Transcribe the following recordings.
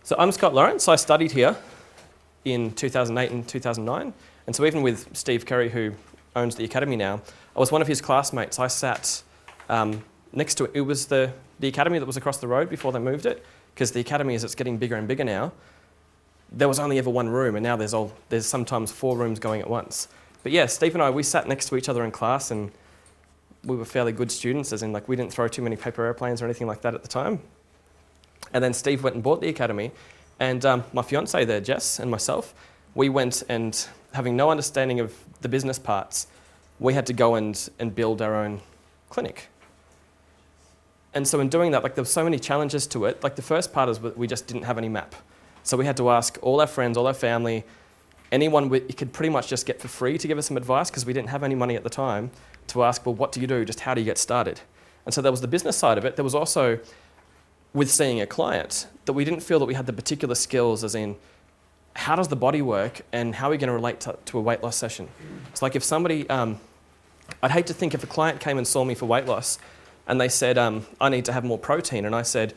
So I'm Scott Lawrence. I studied here in 2008 and 2009. And so even with Steve Kerry, who owns the academy now, I was one of his classmates. I sat next to it. It was the academy that was across the road before they moved it, because the academy, as it's getting bigger and bigger now, there was only ever one room, and now there's sometimes 4 rooms going at once. But yeah, Steve and I, we sat next to each other in class, and we were fairly good students, as in like we didn't throw too many paper airplanes or anything like that at the time. And then Steve went and bought the academy, and my fiancée there, Jess, and myself, we went and, having no understanding of the business parts, we had to go and build our own clinic. And so in doing that, like there were so many challenges to it. Like the first part is we just didn't have any map. So we had to ask all our friends, all our family, anyone we could pretty much just get for free to give us some advice, because we didn't have any money at the time, to ask, well, what do you do? Just how do you get started? And so there was the business side of it. There was also, with seeing a client, that we didn't feel that we had the particular skills, as in, how does the body work and how are we going to relate to a weight loss session? It's like if somebody, I'd hate to think if a client came and saw me for weight loss and they said, I need to have more protein, and I said,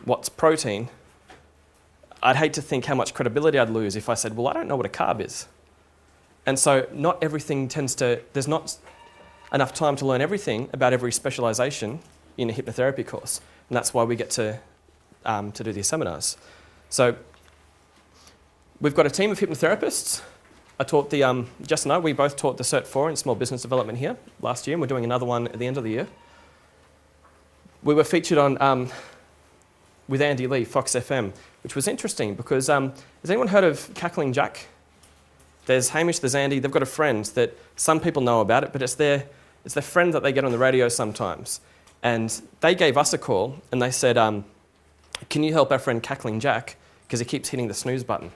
what's protein? I'd hate to think how much credibility I'd lose if I said, well, I don't know what a carb is. And so not everything there's not enough time to learn everything about every specialisation in a hypnotherapy course. And that's why we get to do these seminars. So we've got a team of hypnotherapists. I taught Jess and I, we both taught the Cert 4 in Small Business Development here last year, and we're doing another one at the end of the year. We were featured on with Andy Lee, Fox FM, which was interesting because has anyone heard of Cackling Jack? There's Hamish, there's Andy. They've got a friend that some people know about it, but it's their friend that they get on the radio sometimes. And they gave us a call and they said, can you help our friend Cackling Jack? Because he keeps hitting the snooze button.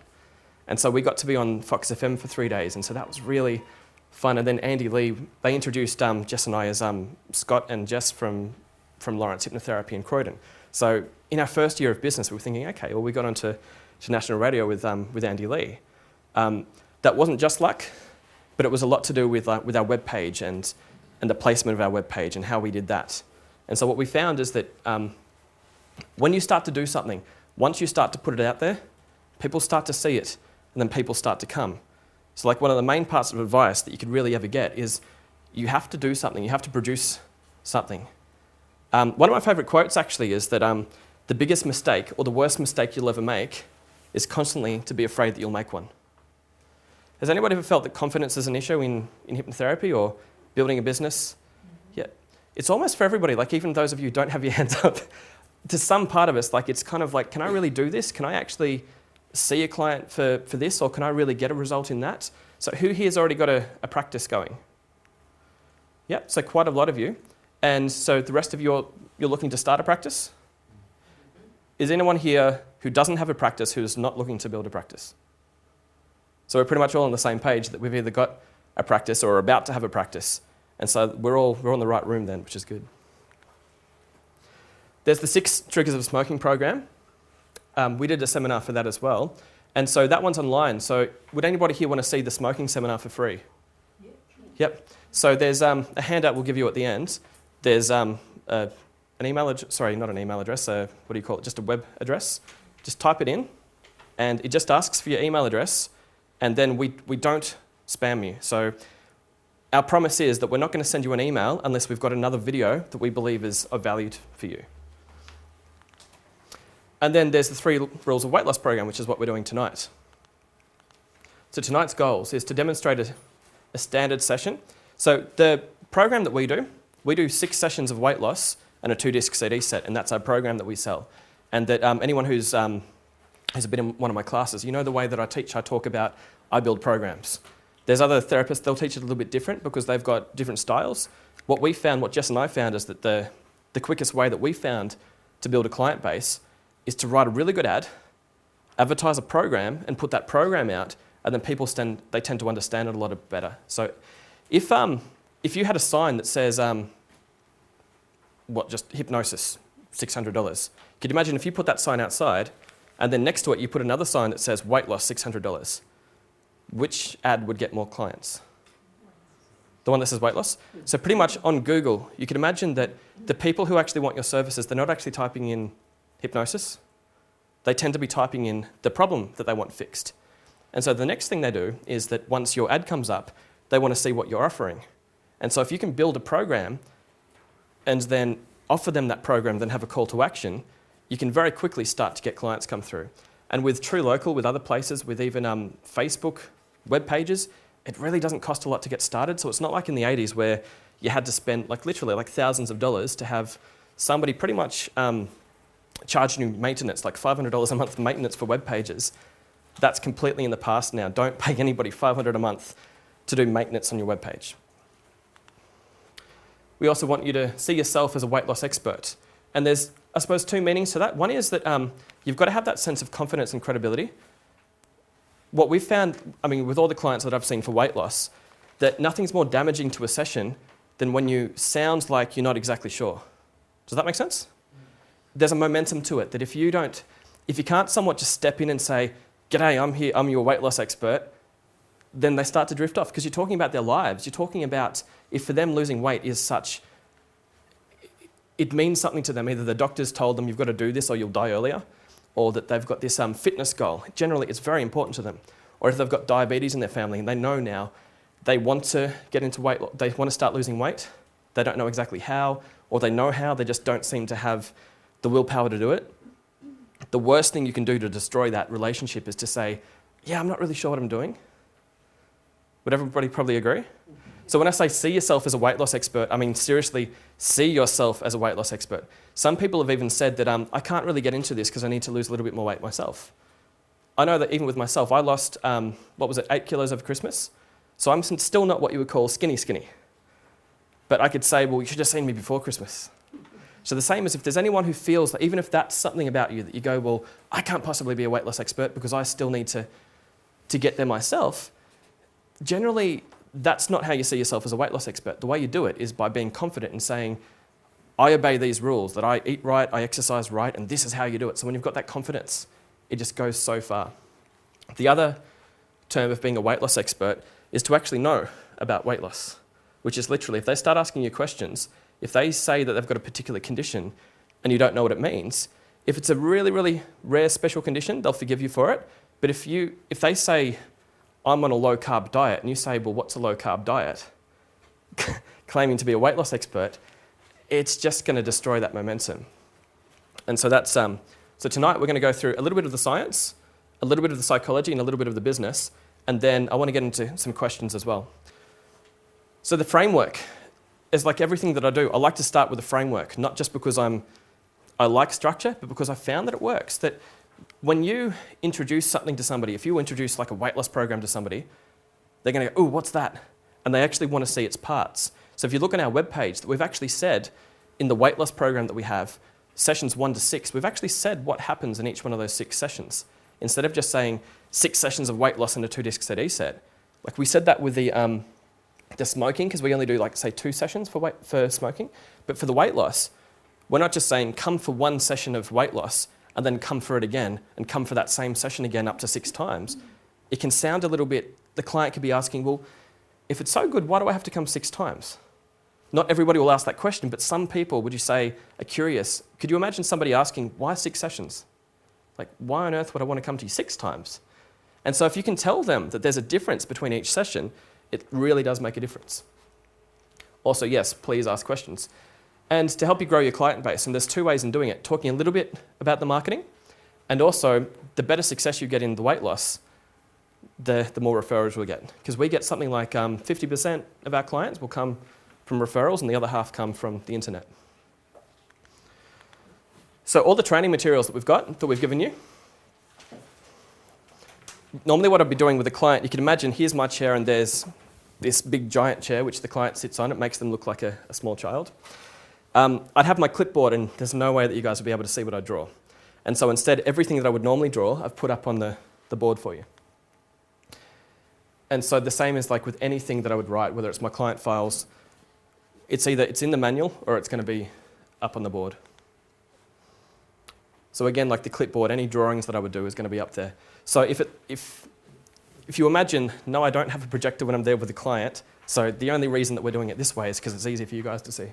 And so we got to be on Fox FM for 3 days, and so that was really fun. And then Andy Lee, they introduced Jess and I as Scott and Jess from Lawrence Hypnotherapy in Croydon. So in our first year of business, we were thinking, okay, well, we got onto national radio with Andy Lee. That wasn't just luck, but it was a lot to do with our webpage and the placement of our webpage and how we did that. And so what we found is that when you start to do something, once you start to put it out there, people start to see it, and then people start to come. So like one of the main parts of advice that you could really ever get is you have to do something, you have to produce something. One of my favourite quotes actually is that the biggest mistake or the worst mistake you'll ever make is constantly to be afraid that you'll make one. Has anybody ever felt that confidence is an issue in hypnotherapy or building a business? Yeah. It's almost for everybody, like even those of you who don't have your hands up. To some part of us, like it's kind of like, can I really do this? Can I actually see a client for this, or can I really get a result in that? So who here's already got a practice going? Yeah, so quite a lot of you. And so the rest of you, you're looking to start a practice? Is anyone here who doesn't have a practice who's not looking to build a practice? So we're pretty much all on the same page, that we've either got a practice or are about to have a practice. And so we're in the right room then, which is good. There's the 6 Triggers of Smoking program. We did a seminar for that as well. And so that one's online. So would anybody here want to see the smoking seminar for free? Yep. So there's a handout we'll give you at the end. There's an email address, sorry, not an email address, what do you call it, just a web address. Just type it in, and it just asks for your email address, and then we don't spam you. So our promise is that we're not going to send you an email unless we've got another video that we believe is of value for you. And then there's the 3 Rules of Weight Loss program, which is what we're doing tonight. So tonight's goals is to demonstrate a standard session. So the program that we do 6 sessions of weight loss and a 2-disc CD set, and that's our program that we sell. And that anyone who's been in one of my classes, you know the way that I teach, I talk about, I build programs. There's other therapists, they'll teach it a little bit different because they've got different styles. What Jess and I found is that the quickest way that we found to build a client base is to write a really good ad, advertise a program, and put that program out, and then people tend to understand it a lot better. So if you had a sign that says, just hypnosis, $600. Could you imagine if you put that sign outside and then next to it you put another sign that says weight loss, $600? Which ad would get more clients? The one that says weight loss? So pretty much on Google, you can imagine that the people who actually want your services, they're not actually typing in hypnosis. they tend to be typing in the problem that they want fixed. And so the next thing they do is that once your ad comes up, they want to see what you're offering. And so if you can build a program and then offer them that program, then have a call to action, you can very quickly start to get clients come through. And with True Local, with other places, with even Facebook web pages, it really doesn't cost a lot to get started. So it's not like in the 80s where you had to spend literally thousands of dollars to have somebody pretty much charge you maintenance, like $500 a month for maintenance for web pages. That's completely in the past now. Don't pay anybody $500 a month to do maintenance on your web page. We also want you to see yourself as a weight loss expert. And there's, I suppose, two meanings to that. One is that you've got to have that sense of confidence and credibility. What we've found, with all the clients that I've seen for weight loss, that nothing's more damaging to a session than when you sound like you're not exactly sure. Does that make sense? There's a momentum to it that if you can't somewhat just step in and say, "G'day, I'm here, I'm your weight loss expert," then they start to drift off because you're talking about their lives. You're talking about if for them losing weight is such, it means something to them. Either the doctors told them you've got to do this or you'll die earlier, or that they've got this fitness goal. Generally, it's very important to them. Or if they've got diabetes in their family and they know now they want to get into weight, they want to start losing weight, they don't know exactly how, or they know how, they just don't seem to have the willpower to do it. The worst thing you can do to destroy that relationship is to say, "Yeah, I'm not really sure what I'm doing." Would everybody probably agree? So when I say see yourself as a weight loss expert, I mean seriously, see yourself as a weight loss expert. Some people have even said that I can't really get into this because I need to lose a little bit more weight myself. I know that even with myself, I lost, 8 kilos over Christmas. So I'm still not what you would call skinny. But I could say, well, you should have seen me before Christmas. So the same as if there's anyone who feels that even if that's something about you that you go, well, I can't possibly be a weight loss expert because I still need to get there myself, generally that's not how you see yourself as a weight loss expert. The way you do it is by being confident and saying, I obey these rules, that I eat right, I exercise right, and this is how you do it. So when you've got that confidence, it just goes so far. The other term of being a weight loss expert is to actually know about weight loss, which is literally if they start asking you questions, if they say that they've got a particular condition and you don't know what it means, if it's a really, really rare special condition, they'll forgive you for it. But if they say, I'm on a low-carb diet, and you say, well, what's a low-carb diet? Claiming to be a weight loss expert, it's just going to destroy that momentum. And so that's so tonight we're going to go through a little bit of the science, a little bit of the psychology, and a little bit of the business, and then I want to get into some questions as well. So the framework is like everything that I do. I like to start with a framework, not just because I like structure, but because I found that it works. That when you introduce something to somebody, if you introduce like a weight loss program to somebody, they're going to go, oh, what's that? And they actually want to see its parts. So if you look on our webpage, that we've actually said in the weight loss program that we have, sessions 1 to 6, we've actually said what happens in each one of those 6 sessions. Instead of just saying 6 sessions of weight loss in a 2-disc CD set. Like we said that with the smoking, because we only do like say 2 sessions for smoking. But for the weight loss, we're not just saying come for 1 session of weight loss and then come for it again and come for that same session again up to 6 times. It can sound a little bit, the client could be asking, well, if it's so good, why do I have to come 6 times? Not everybody will ask that question, but some people, would you say, are curious. Could you imagine somebody asking, why 6 sessions? Like, why on earth would I want to come to you 6 times? And so if you can tell them that there's a difference between each session, it really does make a difference. Also, yes, please ask questions. And to help you grow your client base, and there's 2 ways in doing it, talking a little bit about the marketing, and also the better success you get in the weight loss, the more referrals we'll get. Because we get something like 50% of our clients will come from referrals and the other half come from the internet. So all the training materials that we've given you, normally what I'd be doing with a client, you can imagine here's my chair and there's this big giant chair which the client sits on. It makes them look like a small child. I'd have my clipboard and there's no way that you guys would be able to see what I draw. And so instead, everything that I would normally draw, I've put up on the board for you. And so the same is like with anything that I would write, whether it's my client files, it's either it's in the manual or it's going to be up on the board. So again, like the clipboard, any drawings that I would do is going to be up there. So if you imagine, no, I don't have a projector when I'm there with the client, so the only reason that we're doing it this way is because it's easy for you guys to see.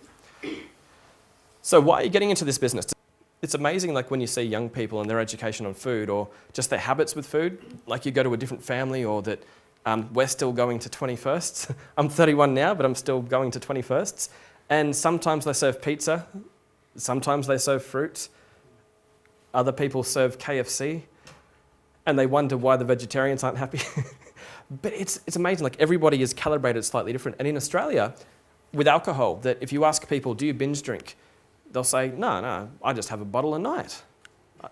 So why are you getting into this business? it's amazing, like when you see young people and their education on food or just their habits with food, like you go to a different family or that we're still going to 21sts. I'm 31 now, but I'm still going to 21sts. And sometimes they serve pizza, sometimes they serve fruit, other people serve KFC, and they wonder why the vegetarians aren't happy. But it's amazing, like everybody is calibrated slightly different. And in Australia, with alcohol, that if you ask people, do you binge drink? They'll say, no, I just have a bottle a night.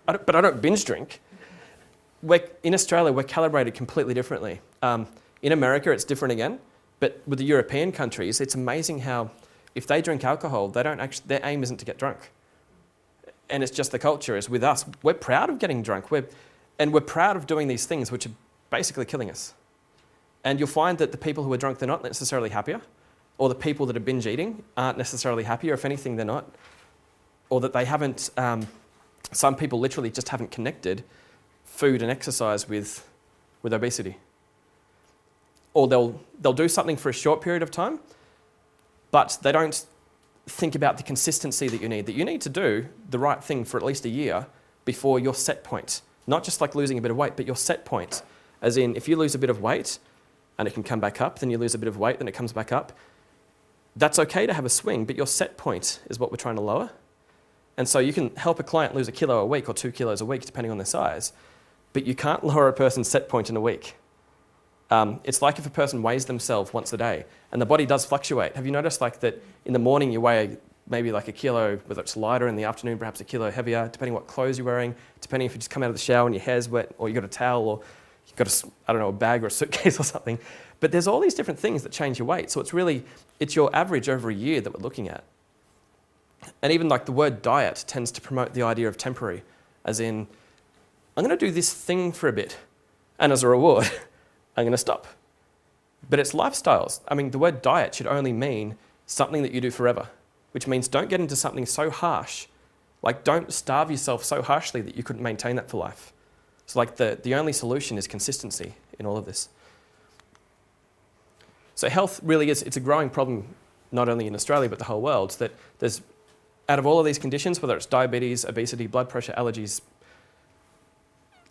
But I don't binge drink. In Australia, we're calibrated completely differently. In America, it's different again. But with the European countries, it's amazing how if they drink alcohol, their aim isn't to get drunk. And it's just the culture. Is with us, we're proud of getting drunk. We're proud of doing these things which are basically killing us. And you'll find that the people who are drunk, they're not necessarily happier. Or the people that are binge eating aren't necessarily happier. If anything, they're not. Or that they haven't, some people literally just haven't connected food and exercise with obesity. Or they'll do something for a short period of time, but they don't think about the consistency that you need to do the right thing for at least a year before your set point. Not just like losing a bit of weight, but your set point. As in, if you lose a bit of weight and it can come back up, then you lose a bit of weight, then it comes back up. That's okay to have a swing, but your set point is what we're trying to lower. And so you can help a client lose 1 kilo a week or 2 kilos a week, depending on their size, but you can't lower a person's set point in a week. It's like if a person weighs themselves once a day, and the body does fluctuate. Have you noticed like that in the morning you weigh maybe like 1 kilo, whether it's lighter, in the afternoon perhaps 1 kilo heavier, depending what clothes you're wearing, depending if you just come out of the shower and your hair's wet, or you've got a towel, or you've got a bag or a suitcase or something. But there's all these different things that change your weight. So it's your average over a year that we're looking at. And even like the word diet tends to promote the idea of temporary, as in, I'm going to do this thing for a bit, and as a reward, I'm going to stop. But it's lifestyles. I mean, the word diet should only mean something that you do forever, which means don't get into something so harsh. Like, don't starve yourself so harshly that you couldn't maintain that for life. So like the only solution is consistency in all of this. So health really it's a growing problem, not only in Australia, but the whole world, that there's, out of all of these conditions, whether it's diabetes, obesity, blood pressure, allergies,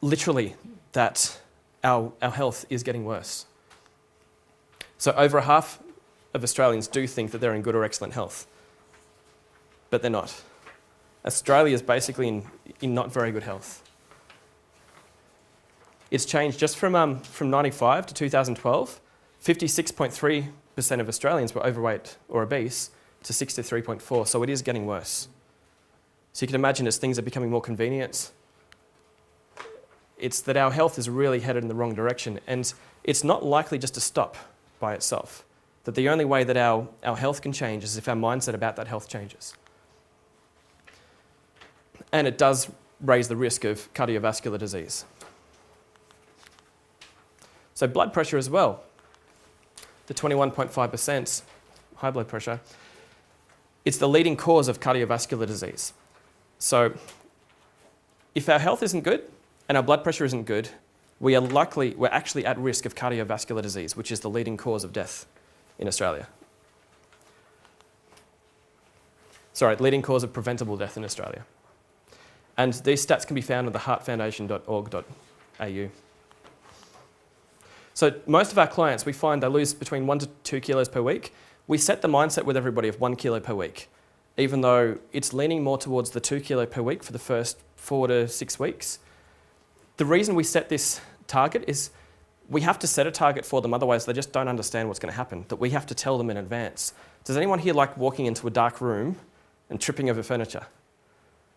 literally that our health is getting worse. So over half of Australians do think that they're in good or excellent health, but they're not. Australia is basically in not very good health. It's changed just from 95 to 2012, 56.3% of Australians were overweight or obese to 63.4%, so it is getting worse. So you can imagine as things are becoming more convenient, it's that our health is really headed in the wrong direction, and it's not likely just to stop by itself. That the only way that our health can change is if our mindset about that health changes. And it does raise the risk of cardiovascular disease. So blood pressure as well, the 21.5% high blood pressure, it's the leading cause of cardiovascular disease. So if our health isn't good and our blood pressure isn't good, we're actually at risk of cardiovascular disease, which is the leading cause of death in Australia. Sorry, leading cause of preventable death in Australia. And these stats can be found on the heartfoundation.org.au. So most of our clients, we find they lose between 1 to 2 kilos per week. We set the mindset with everybody of 1 kilo per week, even though it's leaning more towards the 2 kilo per week for the first 4 to 6 weeks. The reason we set this target is we have to set a target for them, otherwise they just don't understand what's going to happen, that we have to tell them in advance. Does anyone here like walking into a dark room and tripping over furniture?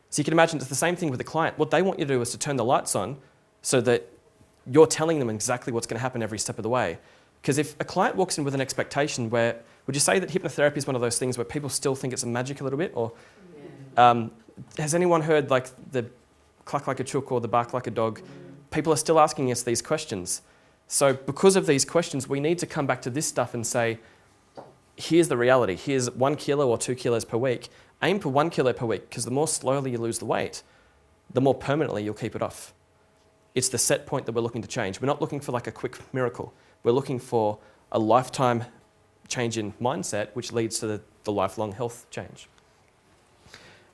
So you can imagine it's the same thing with the client. What they want you to do is to turn the lights on so that you're telling them exactly what's going to happen every step of the way. Because if a client walks in with an expectation where, would you say that hypnotherapy is one of those things where people still think it's a magic a little bit? Or has anyone heard like the cluck like a chook or the bark like a dog? People are still asking us these questions. So because of these questions, we need to come back to this stuff and say, here's the reality. Here's 1 kilo or 2 kilos per week. Aim for 1 kilo per week, because the more slowly you lose the weight, the more permanently you'll keep it off. It's the set point that we're looking to change. We're not looking for like a quick miracle. We're looking for a lifetime change in mindset, which leads to the lifelong health change.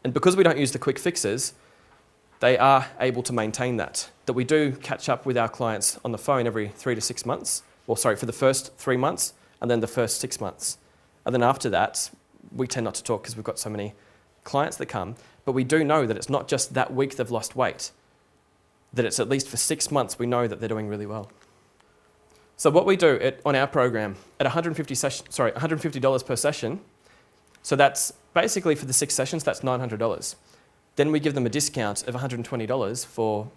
And because we don't use the quick fixes, they are able to maintain that. That we do catch up with our clients on the phone every 3 to 6 months, for the first 3 months, and then the first 6 months. And then after that, we tend not to talk because we've got so many clients that come. But we do know that it's not just that week they've lost weight, that it's at least for 6 months we know that they're doing really well. So what we do on our program, at $150 per session, so that's basically for the 6 sessions, that's $900. Then we give them a discount of $120 for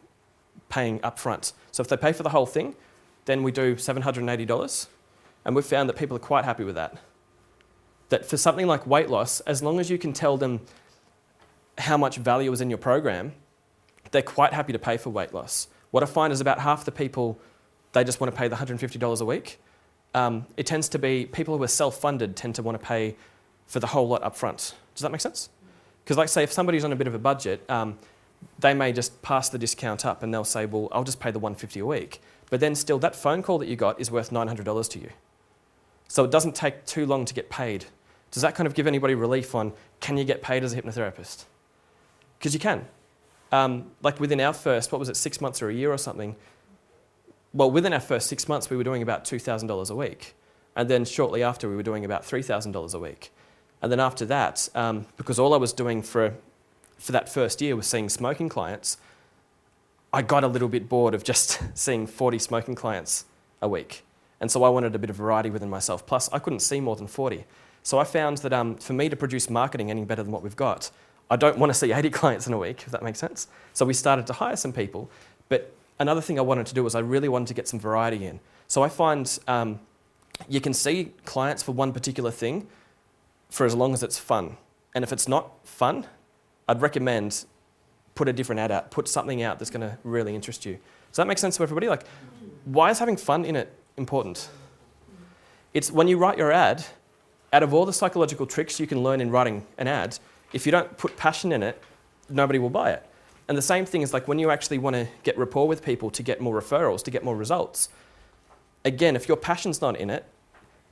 paying upfront. So if they pay for the whole thing, then we do $780. And we've found that people are quite happy with that. That for something like weight loss, as long as you can tell them how much value is in your program, they're quite happy to pay for weight loss. What I find is about half the people, they just want to pay the $150 a week. It tends to be people who are self-funded tend to want to pay for the whole lot up front. Does that make sense? Because like say if somebody's on a bit of a budget, they may just pass the discount up and they'll say, well, I'll just pay the $150 a week. But then still that phone call that you got is worth $900 to you. So it doesn't take too long to get paid. Does that kind of give anybody relief on, can you get paid as a hypnotherapist? Because you can. Like within our first, 6 months or a year or something, well, within our first 6 months, we were doing about $2,000 a week. And then shortly after, we were doing about $3,000 a week. And then after that, because all I was doing for that first year was seeing smoking clients, I got a little bit bored of just seeing 40 smoking clients a week. And so I wanted a bit of variety within myself. Plus, I couldn't see more than 40. So I found that for me to produce marketing any better than what we've got, I don't want to see 80 clients in a week, if that makes sense. So we started to hire some people. But another thing I wanted to do was I really wanted to get some variety in. So I find you can see clients for one particular thing for as long as it's fun. And if it's not fun, I'd recommend put a different ad out, put something out that's going to really interest you. Does that make sense to everybody? Like, why is having fun in it important? It's when you write your ad, out of all the psychological tricks you can learn in writing an ad, if you don't put passion in it, nobody will buy it. And the same thing is like when you actually want to get rapport with people to get more referrals, to get more results. Again, if your passion's not in it,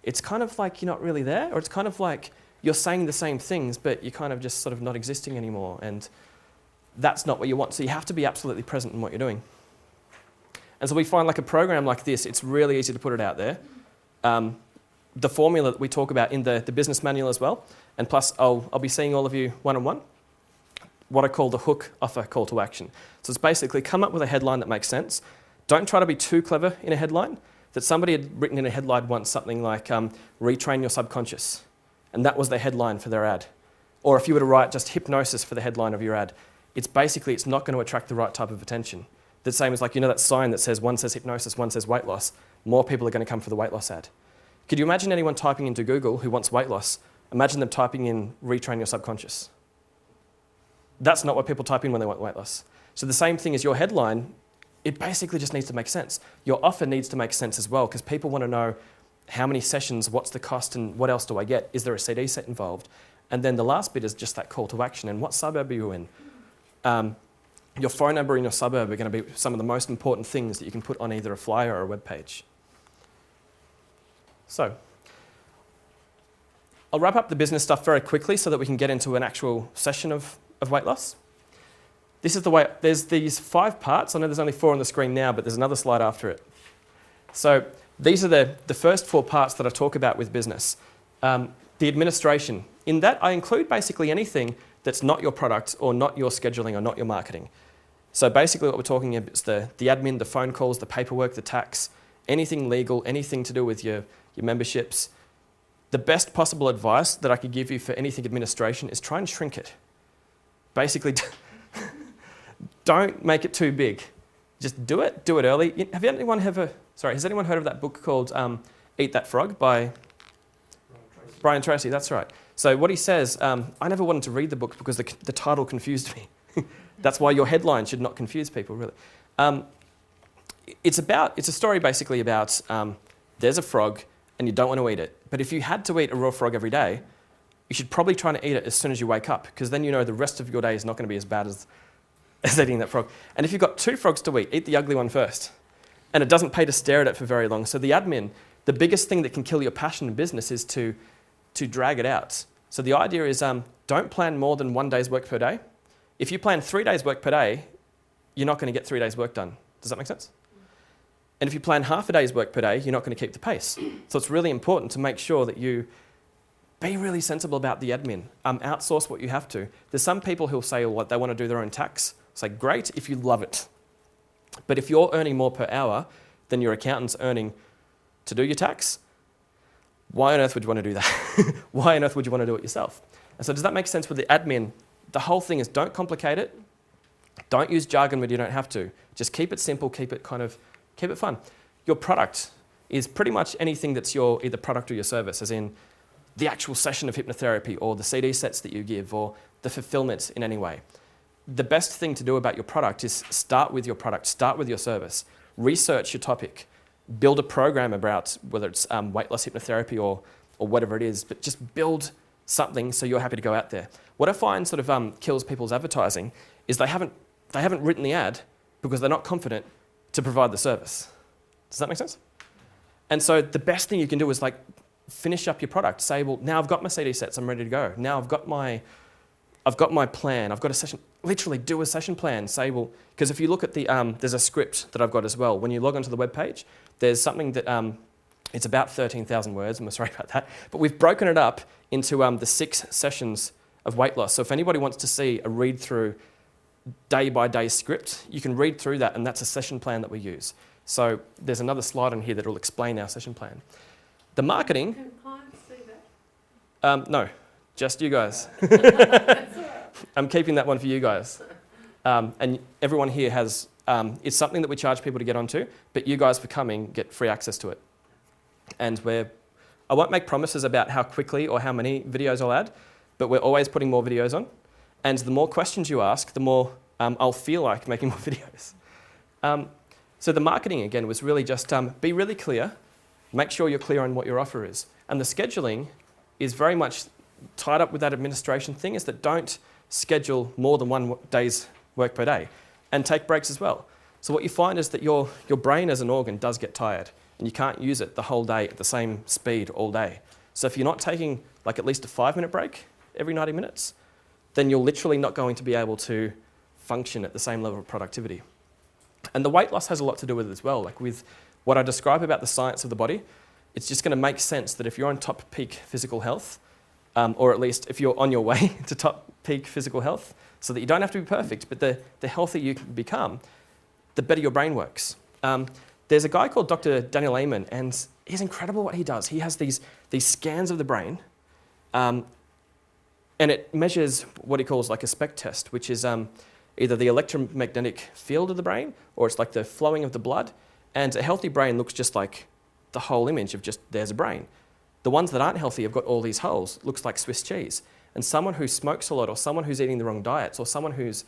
it's kind of like you're not really there, or it's kind of like you're saying the same things, but you're kind of just sort of not existing anymore. And that's not what you want. So you have to be absolutely present in what you're doing. And so we find like a program like this, it's really easy to put it out there. The formula that we talk about in the business manual as well, and plus I'll be seeing all of you one-on-one, what I call the hook offer call to action. So it's basically come up with a headline that makes sense. Don't try to be too clever in a headline. That somebody had written in a headline once something like retrain your subconscious, and that was their headline for their ad. Or if you were to write just hypnosis for the headline of your ad, it's not going to attract the right type of attention. The same as like, that sign that says one says hypnosis, one says weight loss. More people are going to come for the weight loss ad. Could you imagine anyone typing into Google who wants weight loss? Imagine them typing in retrain your subconscious. That's not what people type in when they want weight loss. So the same thing as your headline, it basically just needs to make sense. Your offer needs to make sense as well, because people want to know how many sessions, what's the cost, and what else do I get? Is there a CD set involved? And then the last bit is just that call to action and what suburb are you in? Your phone number and your suburb are going to be some of the most important things that you can put on either a flyer or a web page. So, I'll wrap up the business stuff very quickly so that we can get into an actual session of weight loss. This is the way, there's these 5 parts. I know there's only 4 on the screen now, but there's another slide after it. So these are the first 4 parts that I talk about with business. The administration. In that, I include basically anything that's not your product or not your scheduling or not your marketing. So basically what we're talking about is the admin, the phone calls, the paperwork, the tax, anything legal, anything to do with your memberships. The best possible advice that I could give you for anything administration is try and shrink it. Basically, don't make it too big. Just do it early. Has anyone heard of that book called Eat That Frog by Brian Tracy? That's right. So what he says, I never wanted to read the book because the title confused me. That's why your headline should not confuse people, really. It's a story basically about there's a frog and you don't want to eat it. But if you had to eat a raw frog every day, you should probably try to eat it as soon as you wake up, because then you know the rest of your day is not going to be as bad as eating that frog. And if you've got 2 frogs to eat the ugly one first. And it doesn't pay to stare at it for very long. So the admin, the biggest thing that can kill your passion in business is to drag it out. So the idea is don't plan more than 1 day's work per day. If you plan 3 days work per day, you're not going to get 3 days work done. Does that make sense? And if you plan half a day's work per day, you're not going to keep the pace. So it's really important to make sure that you be really sensible about the admin. Outsource what you have to. There's some people who'll say what they want to do their own tax. Say, great if you love it. But if you're earning more per hour than your accountant's earning to do your tax, why on earth would you want to do that? Why on earth would you want to do it yourself? And so does that make sense with the admin? The whole thing is don't complicate it. Don't use jargon when you don't have to. Just keep it simple, keep it fun. Your product is pretty much anything that's your either product or your service, as in the actual session of hypnotherapy or the CD sets that you give or the fulfillment in any way. The best thing to do about your product is start with your product, start with your service, research your topic, build a program about whether it's weight loss hypnotherapy or whatever it is, but just build something so you're happy to go out there. What I find sort of kills people's advertising is they haven't written the ad because they're not confident to provide the service. Does that make sense? And so the best thing you can do is like finish up your product. Say, well, now I've got my CD sets, I'm ready to go. Now I've got my plan, I've got a session. Literally do a session plan. Say, well, because if you look at the, there's a script that I've got as well. When you log onto the web page, there's something that, it's about 13,000 words, I'm sorry about that, but we've broken it up into the 6 sessions of weight loss. So if anybody wants to see a read through day-by-day script, you can read through that, and that's a session plan that we use. So there's another slide on here that will explain our session plan. The marketing... Can clients see that? No, just you guys. I'm keeping that one for you guys. And everyone here has... it's something that we charge people to get onto, but you guys for coming get free access to it. And I won't make promises about how quickly or how many videos I'll add, but we're always putting more videos on. And the more questions you ask, the more I'll feel like making more videos. So the marketing, again, was really just be really clear, make sure you're clear on what your offer is. And the scheduling is very much tied up with that administration thing, is that don't schedule more than 1 day's work per day, and take breaks as well. So what you find is that your brain as an organ does get tired, and you can't use it the whole day at the same speed all day. So if you're not taking like at least a 5-minute break every 90 minutes, then you're literally not going to be able to function at the same level of productivity. And the weight loss has a lot to do with it as well. Like with what I describe about the science of the body, it's just going to make sense that if you're on top peak physical health, or at least if you're on your way to top peak physical health, so that you don't have to be perfect, but the healthier you can become, the better your brain works. There's a guy called Dr. Daniel Amen, and he's incredible what he does. He has these scans of the brain, and it measures what he calls like a SPECT test, which is either the electromagnetic field of the brain, or it's like the flowing of the blood. And a healthy brain looks just like the whole image of just, there's a brain. The ones that aren't healthy have got all these holes, looks like Swiss cheese. And someone who smokes a lot, or someone who's eating the wrong diets, or someone who's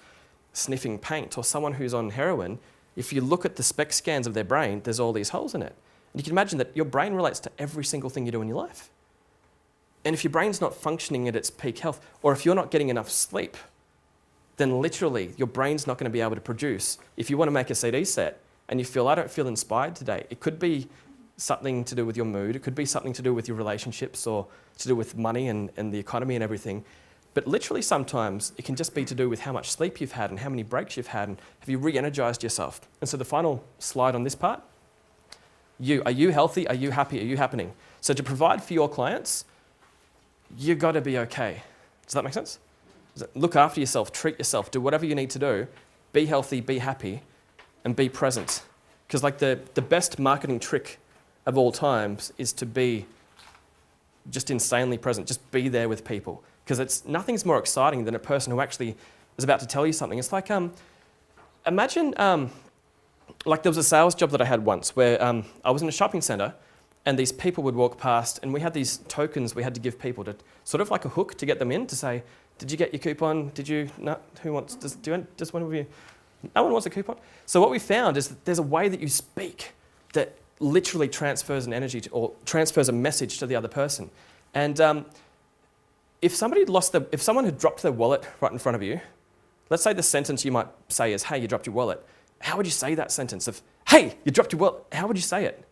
sniffing paint, or someone who's on heroin, if you look at the SPECT scans of their brain, there's all these holes in it. And you can imagine that your brain relates to every single thing you do in your life. And if your brain's not functioning at its peak health, or if you're not getting enough sleep, then literally your brain's not going to be able to produce. If you want to make a CD set and you feel, I don't feel inspired today, it could be something to do with your mood, it could be something to do with your relationships or to do with money and the economy and everything. But literally sometimes it can just be to do with how much sleep you've had and how many breaks you've had and have you re-energized yourself. And so the final slide on this part, are you healthy? Are you happy? Are you happening? So to provide for your clients, you've got to be okay. Does that make sense? Look after yourself, treat yourself, do whatever you need to do, be healthy, be happy, and be present. Because like the best marketing trick of all times is to be just insanely present, just be there with people. Because nothing's more exciting than a person who actually is about to tell you something. It's like, imagine, like there was a sales job that I had once where I was in a shopping centre and these people would walk past and we had these tokens we had to give people to sort of like a hook to get them in to say, did you get your coupon? Did you? No. Who wants? Does one of you? No one wants a coupon. So what we found is that there's a way that you speak that literally transfers an energy or transfers a message to the other person. And if someone had dropped their wallet right in front of you, let's say the sentence you might say is, "Hey, you dropped your wallet." How would you say that sentence? Of "Hey, you dropped your wallet." How would you say it?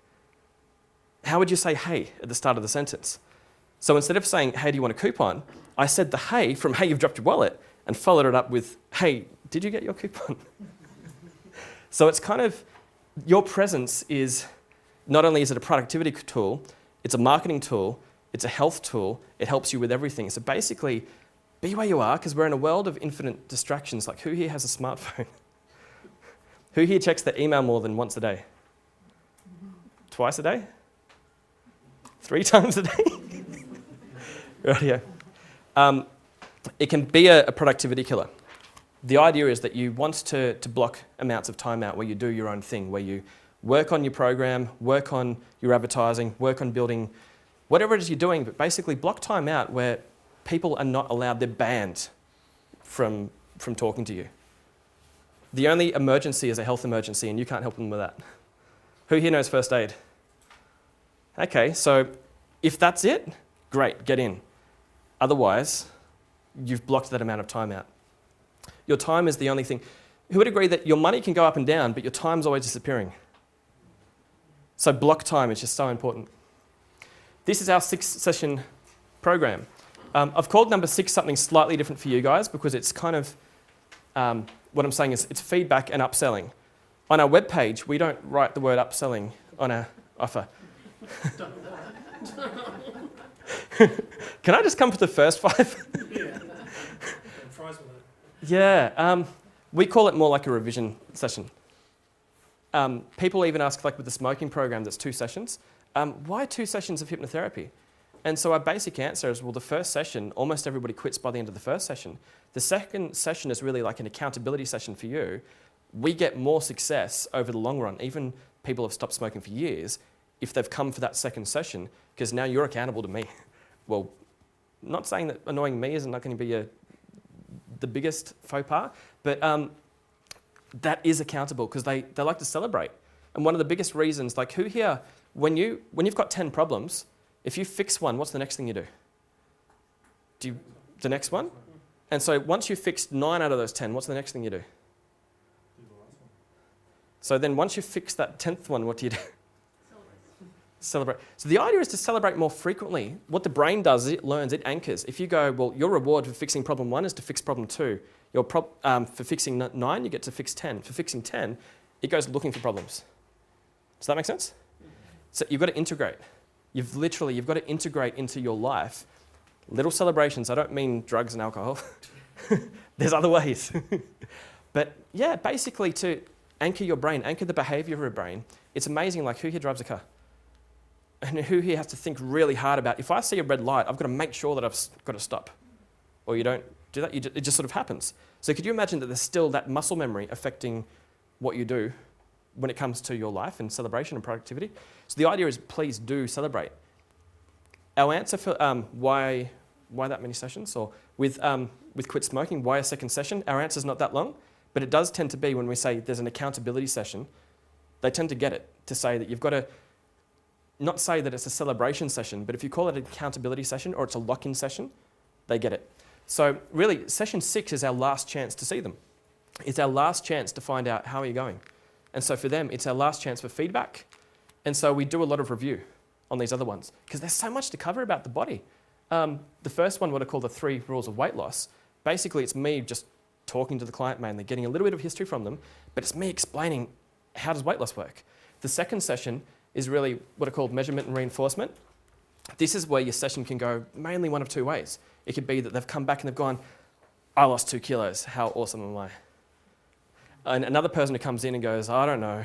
How would you say "Hey" at the start of the sentence? So instead of saying, "Hey, do you want a coupon?" I said the "hey" from "Hey, you've dropped your wallet" and followed it up with, "Hey, did you get your coupon?" So it's kind of, your presence is, not only is it a productivity tool, it's a marketing tool, it's a health tool, it helps you with everything. So basically, be where you are, because we're in a world of infinite distractions. Like, who here has a smartphone? Who here checks their email more than once a day? Twice a day? 3 times a day? Rightio. It can be a productivity killer. The idea is that you want to block amounts of time out where you do your own thing, where you work on your program, work on your advertising, work on building whatever it is you're doing, but basically block time out where people are not allowed, they're banned from talking to you. The only emergency is a health emergency, and you can't help them with that. Who here knows first aid? Okay, so if that's it, great, get in. Otherwise, you've blocked that amount of time out. Your time is the only thing. Who would agree that your money can go up and down, but your time's always disappearing? So block time is just so important. This is our 6-session program. I've called number 6 something slightly different for you guys because it's kind of, what I'm saying is it's feedback and upselling. On our webpage, we don't write the word upselling on our offer. Can I just come for the first 5? Yeah. Fries with it. Yeah, we call it more like a revision session. People even ask, like with the smoking program that's 2 sessions, why 2 sessions of hypnotherapy? And so our basic answer is, well, the first session, almost everybody quits by the end of the first session. The second session is really like an accountability session for you. We get more success over the long run. Even people have stopped smoking for years if they've come for that second session, because now you're accountable to me. Well, not saying that annoying me isn't not going to be the biggest faux pas, but that is accountable because they like to celebrate. And one of the biggest reasons, like who here, when you've got 10 problems, if you fix one, what's the next thing you do? The next one? And so once you've fixed 9 out of those 10, what's the next thing you do? So then once you've fixed that 10th one, what do you do? Celebrate. So the idea is to celebrate more frequently. What the brain does is it learns, it anchors. If you go, well, your reward for fixing problem 1 is to fix problem 2. For fixing 9, you get to fix 10. For fixing 10, it goes looking for problems. Does that make sense? So you've got to integrate. You've got to integrate into your life little celebrations. I don't mean drugs and alcohol. There's other ways. But yeah, basically to anchor your brain, anchor the behavior of your brain. It's amazing, like who here drives a car? And who here has to think really hard about, if I see a red light, I've got to make sure that I've got to stop. Or you don't do that, it just sort of happens. So could you imagine that there's still that muscle memory affecting what you do when it comes to your life and celebration and productivity? So the idea is, please do celebrate. Our answer for why that many sessions, or with quit smoking, why a second session? Our answer is not that long, but it does tend to be when we say there's an accountability session, they tend to get it, to say that you've got to not say that it's a celebration session, but if you call it an accountability session or it's a lock-in session, they get it. So really, session 6 is our last chance to see them. It's our last chance to find out how are you going. And so for them, it's our last chance for feedback. And so we do a lot of review on these other ones because there's so much to cover about the body. The first one, what I call the 3 rules of weight loss, basically it's me just talking to the client mainly, getting a little bit of history from them, but it's me explaining how does weight loss work. The second session is really what I call measurement and reinforcement. This is where your session can go mainly one of 2 ways. It could be that they've come back and they've gone, I lost 2 kilos, how awesome am I? And another person who comes in and goes, I don't know,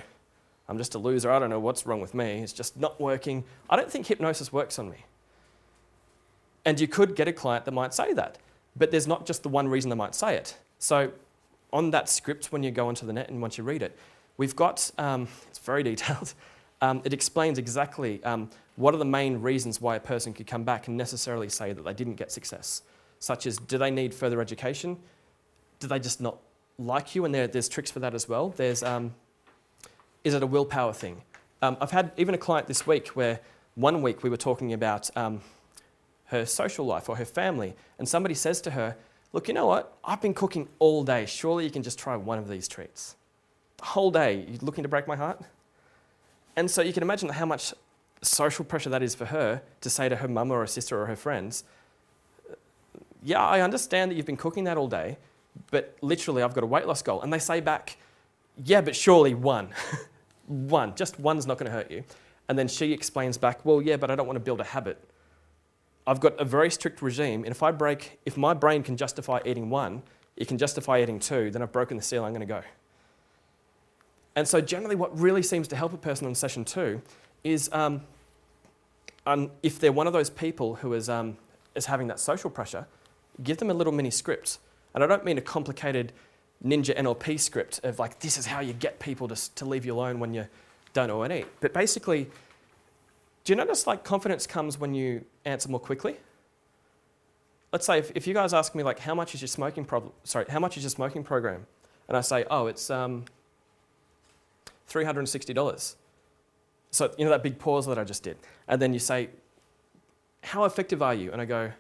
I'm just a loser, I don't know what's wrong with me, it's just not working. I don't think hypnosis works on me. And you could get a client that might say that, but there's not just the one reason they might say it. So on that script, when you go onto the net and once you read it, we've got, it's very detailed, it explains exactly what are the main reasons why a person could come back and necessarily say that they didn't get success, such as do they need further education? Do they just not like you? And there's tricks for that as well. There's, is it a willpower thing? I've had even a client this week where one week we were talking about her social life or her family, and somebody says to her, look, you know what? I've been cooking all day. Surely you can just try one of these treats. The whole day, you're looking to break my heart? And so you can imagine how much social pressure that is for her to say to her mum or her sister or her friends, yeah, I understand that you've been cooking that all day, but literally I've got a weight loss goal. And they say back, yeah, but surely one. Just one's not going to hurt you. And then she explains back, well, yeah, but I don't want to build a habit. I've got a very strict regime, and if my brain can justify eating one, it can justify eating two, then I've broken the seal, I'm going to go. And so generally what really seems to help a person on session 2 is if they're one of those people who is having that social pressure, give them a little mini script. And I don't mean a complicated ninja NLP script of like, this is how you get people to leave you alone when you don't know what to eat. But basically, do you notice like confidence comes when you answer more quickly? Let's say if you guys ask me like, how much is your smoking program? And I say, oh, it's $360. So you know that big pause that I just did. And then you say, how effective are you? And I go,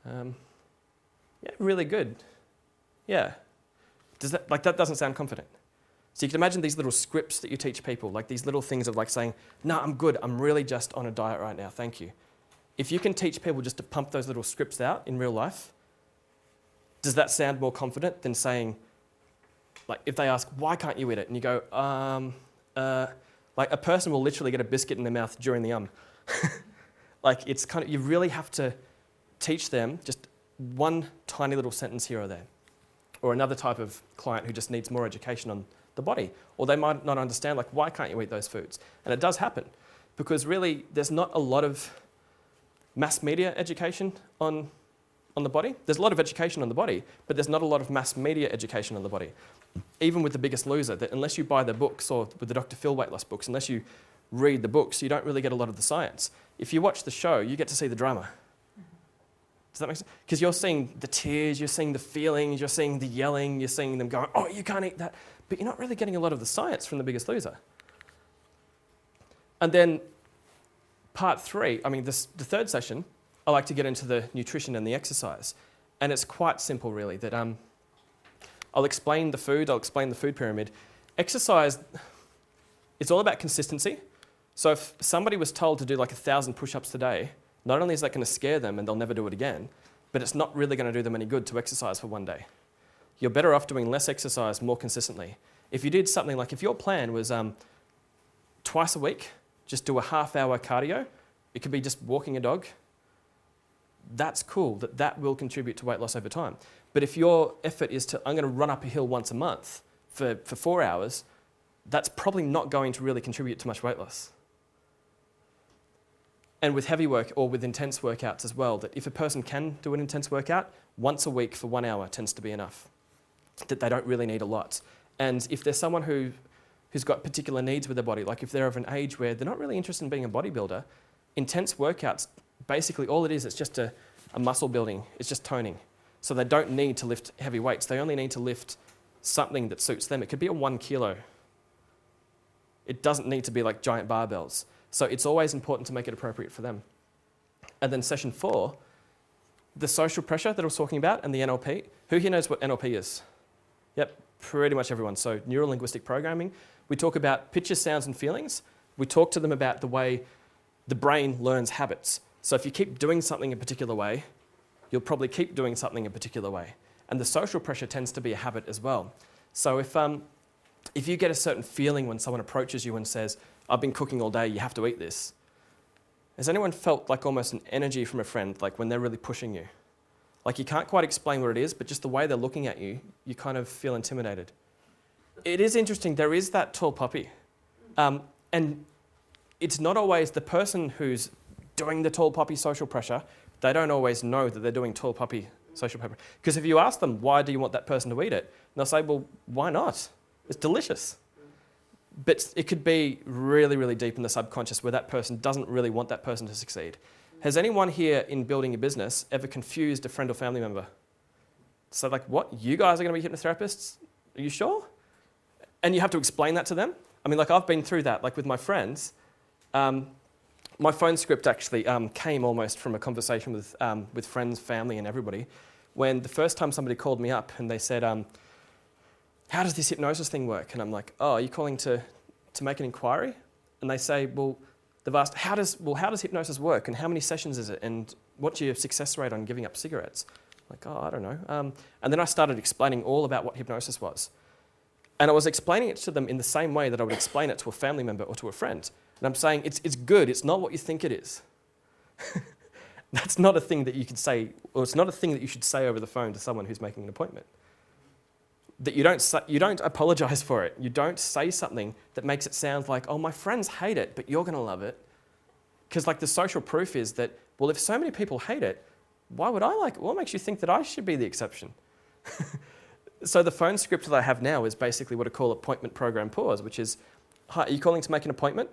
yeah, really good. Yeah. That doesn't sound confident. So you can imagine these little scripts that you teach people, like these little things of like saying, no, I'm good. I'm really just on a diet right now. Thank you. If you can teach people just to pump those little scripts out in real life, does that sound more confident than saying, like if they ask, why can't you eat it? And you go, like a person will literally get a biscuit in their mouth during the Like it's kind of, you really have to teach them just one tiny little sentence here or there. Or another type of client who just needs more education on the body. Or they might not understand, like, why can't you eat those foods? And it does happen. Because really, there's not a lot of mass media education on the body. There's a lot of education on the body, but there's not a lot of mass media education on the body. Even with The Biggest Loser, that unless you buy the books, or with the Dr. Phil weight loss books, unless you read the books, you don't really get a lot of the science. If you watch the show, you get to see the drama. Does that make sense? Because you're seeing the tears, you're seeing the feelings, you're seeing the yelling, you're seeing them going, oh, you can't eat that. But you're not really getting a lot of the science from The Biggest Loser. And then part 3, the third session, I like to get into the nutrition and the exercise. And it's quite simple, really, that I'll explain the food, I'll explain the food pyramid. Exercise, it's all about consistency. So if somebody was told to do like 1,000 push-ups today, not only is that going to scare them and they'll never do it again, but it's not really going to do them any good to exercise for one day. You're better off doing less exercise more consistently. If you did something like, if your plan was twice a week, just do a half-hour cardio, it could be just walking a dog, that's cool, that will contribute to weight loss over time. But if your effort is to, I'm going to run up a hill once a month for 4 hours, that's probably not going to really contribute to much weight loss. And with heavy work or with intense workouts as well, that if a person can do an intense workout, once a week for 1 hour tends to be enough, that they don't really need a lot. And if there's someone who's got particular needs with their body, like if they're of an age where they're not really interested in being a bodybuilder, intense workouts, basically all it is, it's just a muscle building, it's just toning. So they don't need to lift heavy weights, they only need to lift something that suits them. It could be a 1 kilo. It doesn't need to be like giant barbells. So it's always important to make it appropriate for them. And then session 4, the social pressure that I was talking about and the NLP. Who here knows what NLP is? Yep, pretty much everyone. So neuro-linguistic programming. We talk about pictures, sounds and feelings. We talk to them about the way the brain learns habits. So if you keep doing something a particular way, you'll probably keep doing something a particular way. And the social pressure tends to be a habit as well. So if you get a certain feeling when someone approaches you and says, I've been cooking all day, you have to eat this. Has anyone felt like almost an energy from a friend, like when they're really pushing you? Like you can't quite explain what it is, but just the way they're looking at you, you kind of feel intimidated. It is interesting, there is that tall poppy. And it's not always the person who's doing the tall poppy social pressure, they don't always know that they're doing tall poppy social pressure. Because if you ask them, why do you want that person to eat it? They'll say, well, why not? It's delicious. But it could be really, really deep in the subconscious where that person doesn't really want that person to succeed. Has anyone here in building a business ever confused a friend or family member? So like, what, you guys are going to be hypnotherapists? Are you sure? And you have to explain that to them. I mean, like I've been through that, like with my friends. My phone script actually came almost from a conversation with friends, family and everybody. When the first time somebody called me up and they said, how does this hypnosis thing work? And I'm like, oh, are you calling to make an inquiry? And they say, well, they've asked, how does hypnosis work? And how many sessions is it? And what's your success rate on giving up cigarettes? I'm like, oh, I don't know. And then I started explaining all about what hypnosis was. And I was explaining it to them in the same way that I would explain it to a family member or to a friend. And I'm saying, it's good, it's not what you think it is. That's not a thing that you could say, or it's not a thing that you should say over the phone to someone who's making an appointment. That you don't apologize for it. You don't say something that makes it sound like, oh, my friends hate it, but you're going to love it. Because like the social proof is that, well, if so many people hate it, why would I like it? What makes you think that I should be the exception? So the phone script that I have now is basically what I call appointment program pause, which is, hi, are you calling to make an appointment?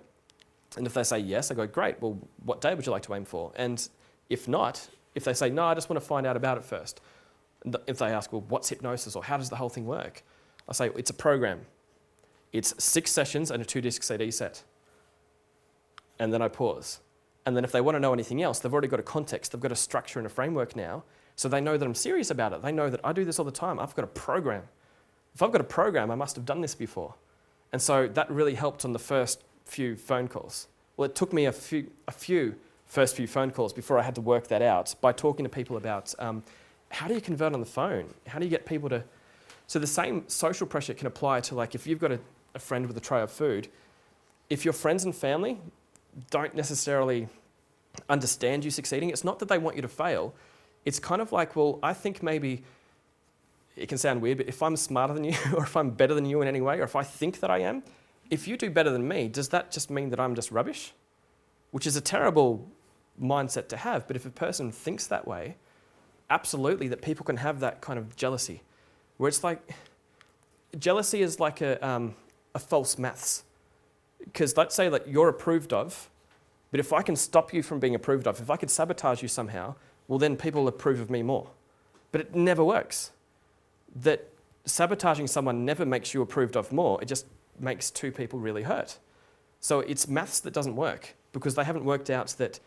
And if they say yes, I go, great, well, what day would you like to aim for? And if not, if they say, no, I just want to find out about it first. If they ask, well, what's hypnosis or how does the whole thing work? I say, it's a program. It's 6 sessions and a 2-disc CD set. And then I pause. And then if they want to know anything else, they've already got a context, they've got a structure and a framework now, so they know that I'm serious about it. They know that I do this all the time. I've got a program. If I've got a program, I must have done this before. And so that really helped on the first few phone calls. Well, it took me a few first few phone calls before I had to work that out by talking to people about how do you convert on the phone? How do you get people to... So the same social pressure can apply to, like, if you've got a friend with a tray of food, if your friends and family don't necessarily understand you succeeding, it's not that they want you to fail. It's kind of like, well, I think maybe, it can sound weird, but if I'm smarter than you or if I'm better than you in any way, or if I think that I am, if you do better than me, does that just mean that I'm just rubbish? Which is a terrible mindset to have. But if a person thinks that way, absolutely, that people can have that kind of jealousy, where it's like, jealousy is like a false maths. Because let's say that you're approved of, but if I can stop you from being approved of, if I could sabotage you somehow, well, then people approve of me more. But it never works. That sabotaging someone never makes you approved of more. It just makes 2 people really hurt. So it's maths that doesn't work because they haven't worked out that,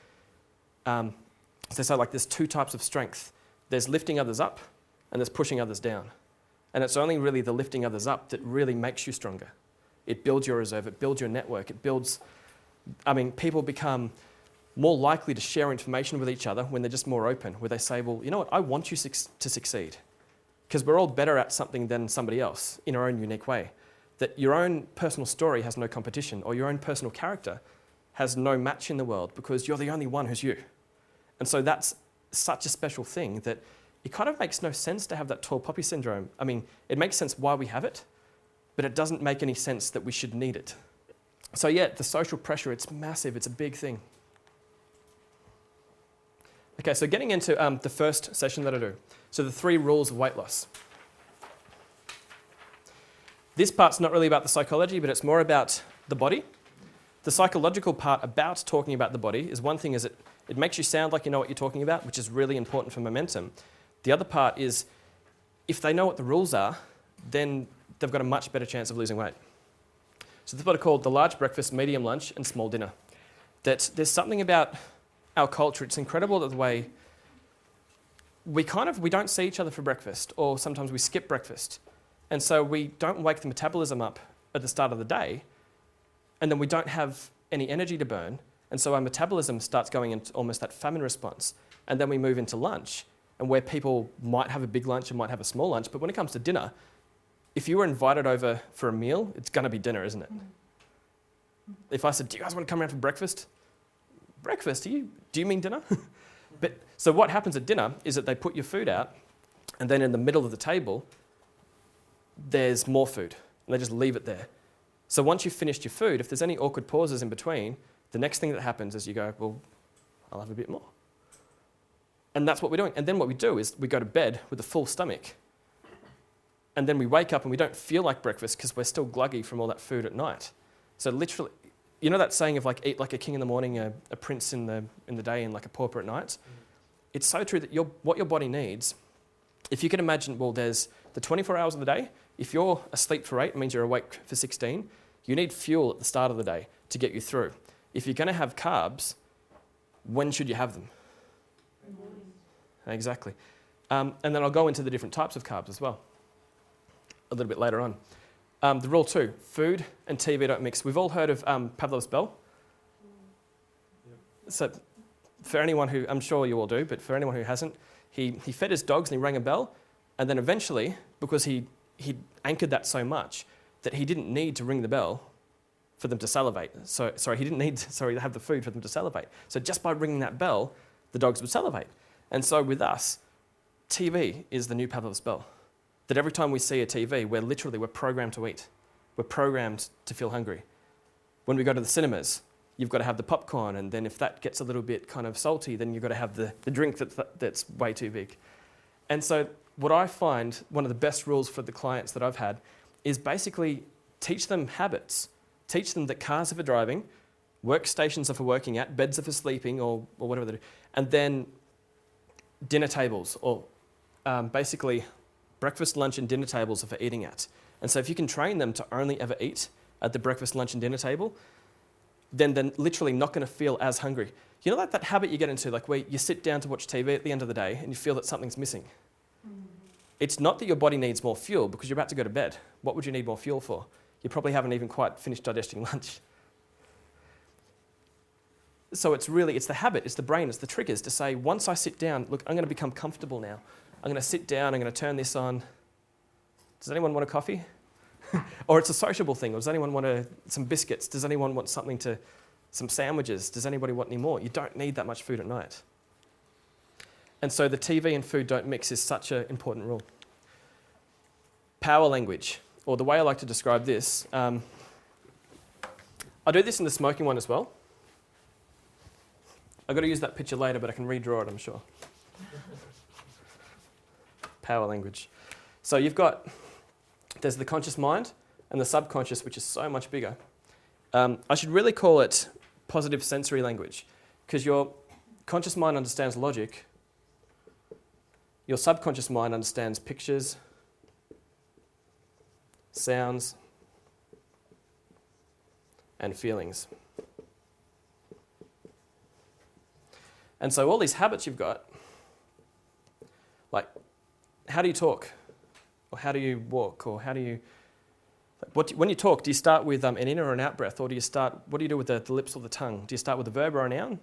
so like there's 2 types of strength. There's lifting others up and there's pushing others down. And it's only really the lifting others up that really makes you stronger. It builds your reserve, it builds your network, it builds, people become more likely to share information with each other when they're just more open, where they say, well, you know what, I want you to succeed. Because we're all better at something than somebody else in our own unique way. That your own personal story has no competition, or your own personal character has no match in the world because you're the only one who's you. And so that's such a special thing that it kind of makes no sense to have that tall poppy syndrome. It makes sense why we have it, but it doesn't make any sense that we should need it. So yeah, the social pressure, it's massive, it's a big thing. Okay, so getting into the first session that I do. So the 3 rules of weight loss. This part's not really about the psychology, but it's more about the body. The psychological part about talking about the body is one thing is it makes you sound like you know what you're talking about, which is really important for momentum. The other part is if they know what the rules are, then they've got a much better chance of losing weight. So this is what I call the large breakfast, medium lunch, and small dinner. That there's something about our culture, it's incredible that the way we don't see each other for breakfast, or sometimes we skip breakfast. And so we don't wake the metabolism up at the start of the day, and then we don't have any energy to burn, and so our metabolism starts going into almost that famine response. And then we move into lunch, and where people might have a big lunch and might have a small lunch, but when it comes to dinner, if you were invited over for a meal, it's going to be dinner, isn't it? If I said, do you guys want to come around for breakfast? Breakfast? Do you mean dinner? But so what happens at dinner is that they put your food out, and then in the middle of the table, there's more food, and they just leave it there. So once you've finished your food, if there's any awkward pauses in between, the next thing that happens is you go, well, I'll have a bit more. And that's what we're doing. And then what we do is we go to bed with a full stomach. And then we wake up and we don't feel like breakfast because we're still gluggy from all that food at night. So literally, you know that saying of like eat like a king in the morning, a prince in the day, and like a pauper at night? It's so true that what your body needs, if you can imagine, well, there's the 24 hours of the day. If you're asleep for 8, it means you're awake for 16. You need fuel at the start of the day to get you through. If you're going to have carbs, when should you have them? Exactly. And then I'll go into the different types of carbs as well a little bit later on. The rule 2, food and TV don't mix. We've all heard of Pavlov's bell. Yep. So for anyone who, I'm sure you all do, but for anyone who hasn't, he fed his dogs and he rang a bell, and then eventually, because he anchored that so much, that he didn't need to ring the bell for them to salivate. He didn't need to have the food for them to salivate. So just by ringing that bell, the dogs would salivate. And so with us, TV is the new Pavlov's bell. That every time we see a TV, we're programmed to eat. We're programmed to feel hungry. When we go to the cinemas, you've got to have the popcorn, and then if that gets a little bit kind of salty, then you've got to have the drink that's way too big. And so what I find, one of the best rules for the clients that I've had, is basically teach them habits. Teach them that cars are for driving, workstations are for working at, beds are for sleeping, or whatever they do. And then dinner tables, or basically breakfast, lunch, and dinner tables are for eating at. And so if you can train them to only ever eat at the breakfast, lunch, and dinner table, then they're literally not going to feel as hungry. You know, like that habit you get into, like where you sit down to watch TV at the end of the day and you feel that something's missing. It's not that your body needs more fuel because you're about to go to bed. What would you need more fuel for? You probably haven't even quite finished digesting lunch. So it's the habit, it's the brain, it's the triggers to say, once I sit down, look, I'm going to become comfortable now. I'm going to sit down, I'm going to turn this on. Does anyone want a coffee? Or it's a sociable thing. Or does anyone want some biscuits? Does anyone want some sandwiches? Does anybody want any more? You don't need that much food at night. And so the TV and food don't mix is such an important rule. Power language, or the way I like to describe this, I do this in the smoking one as well. I've got to use that picture later, but I can redraw it, I'm sure. Power language. So there's the conscious mind and the subconscious, which is so much bigger. I should really call it positive sensory language, because your conscious mind understands logic, your subconscious mind understands pictures, sounds, and feelings. And so all these habits you've got, like how do you talk? Or how do you walk? Or how do you... when you talk, do you start with an in or an out breath? Or what do you do with the lips or the tongue? Do you start with a verb or a noun?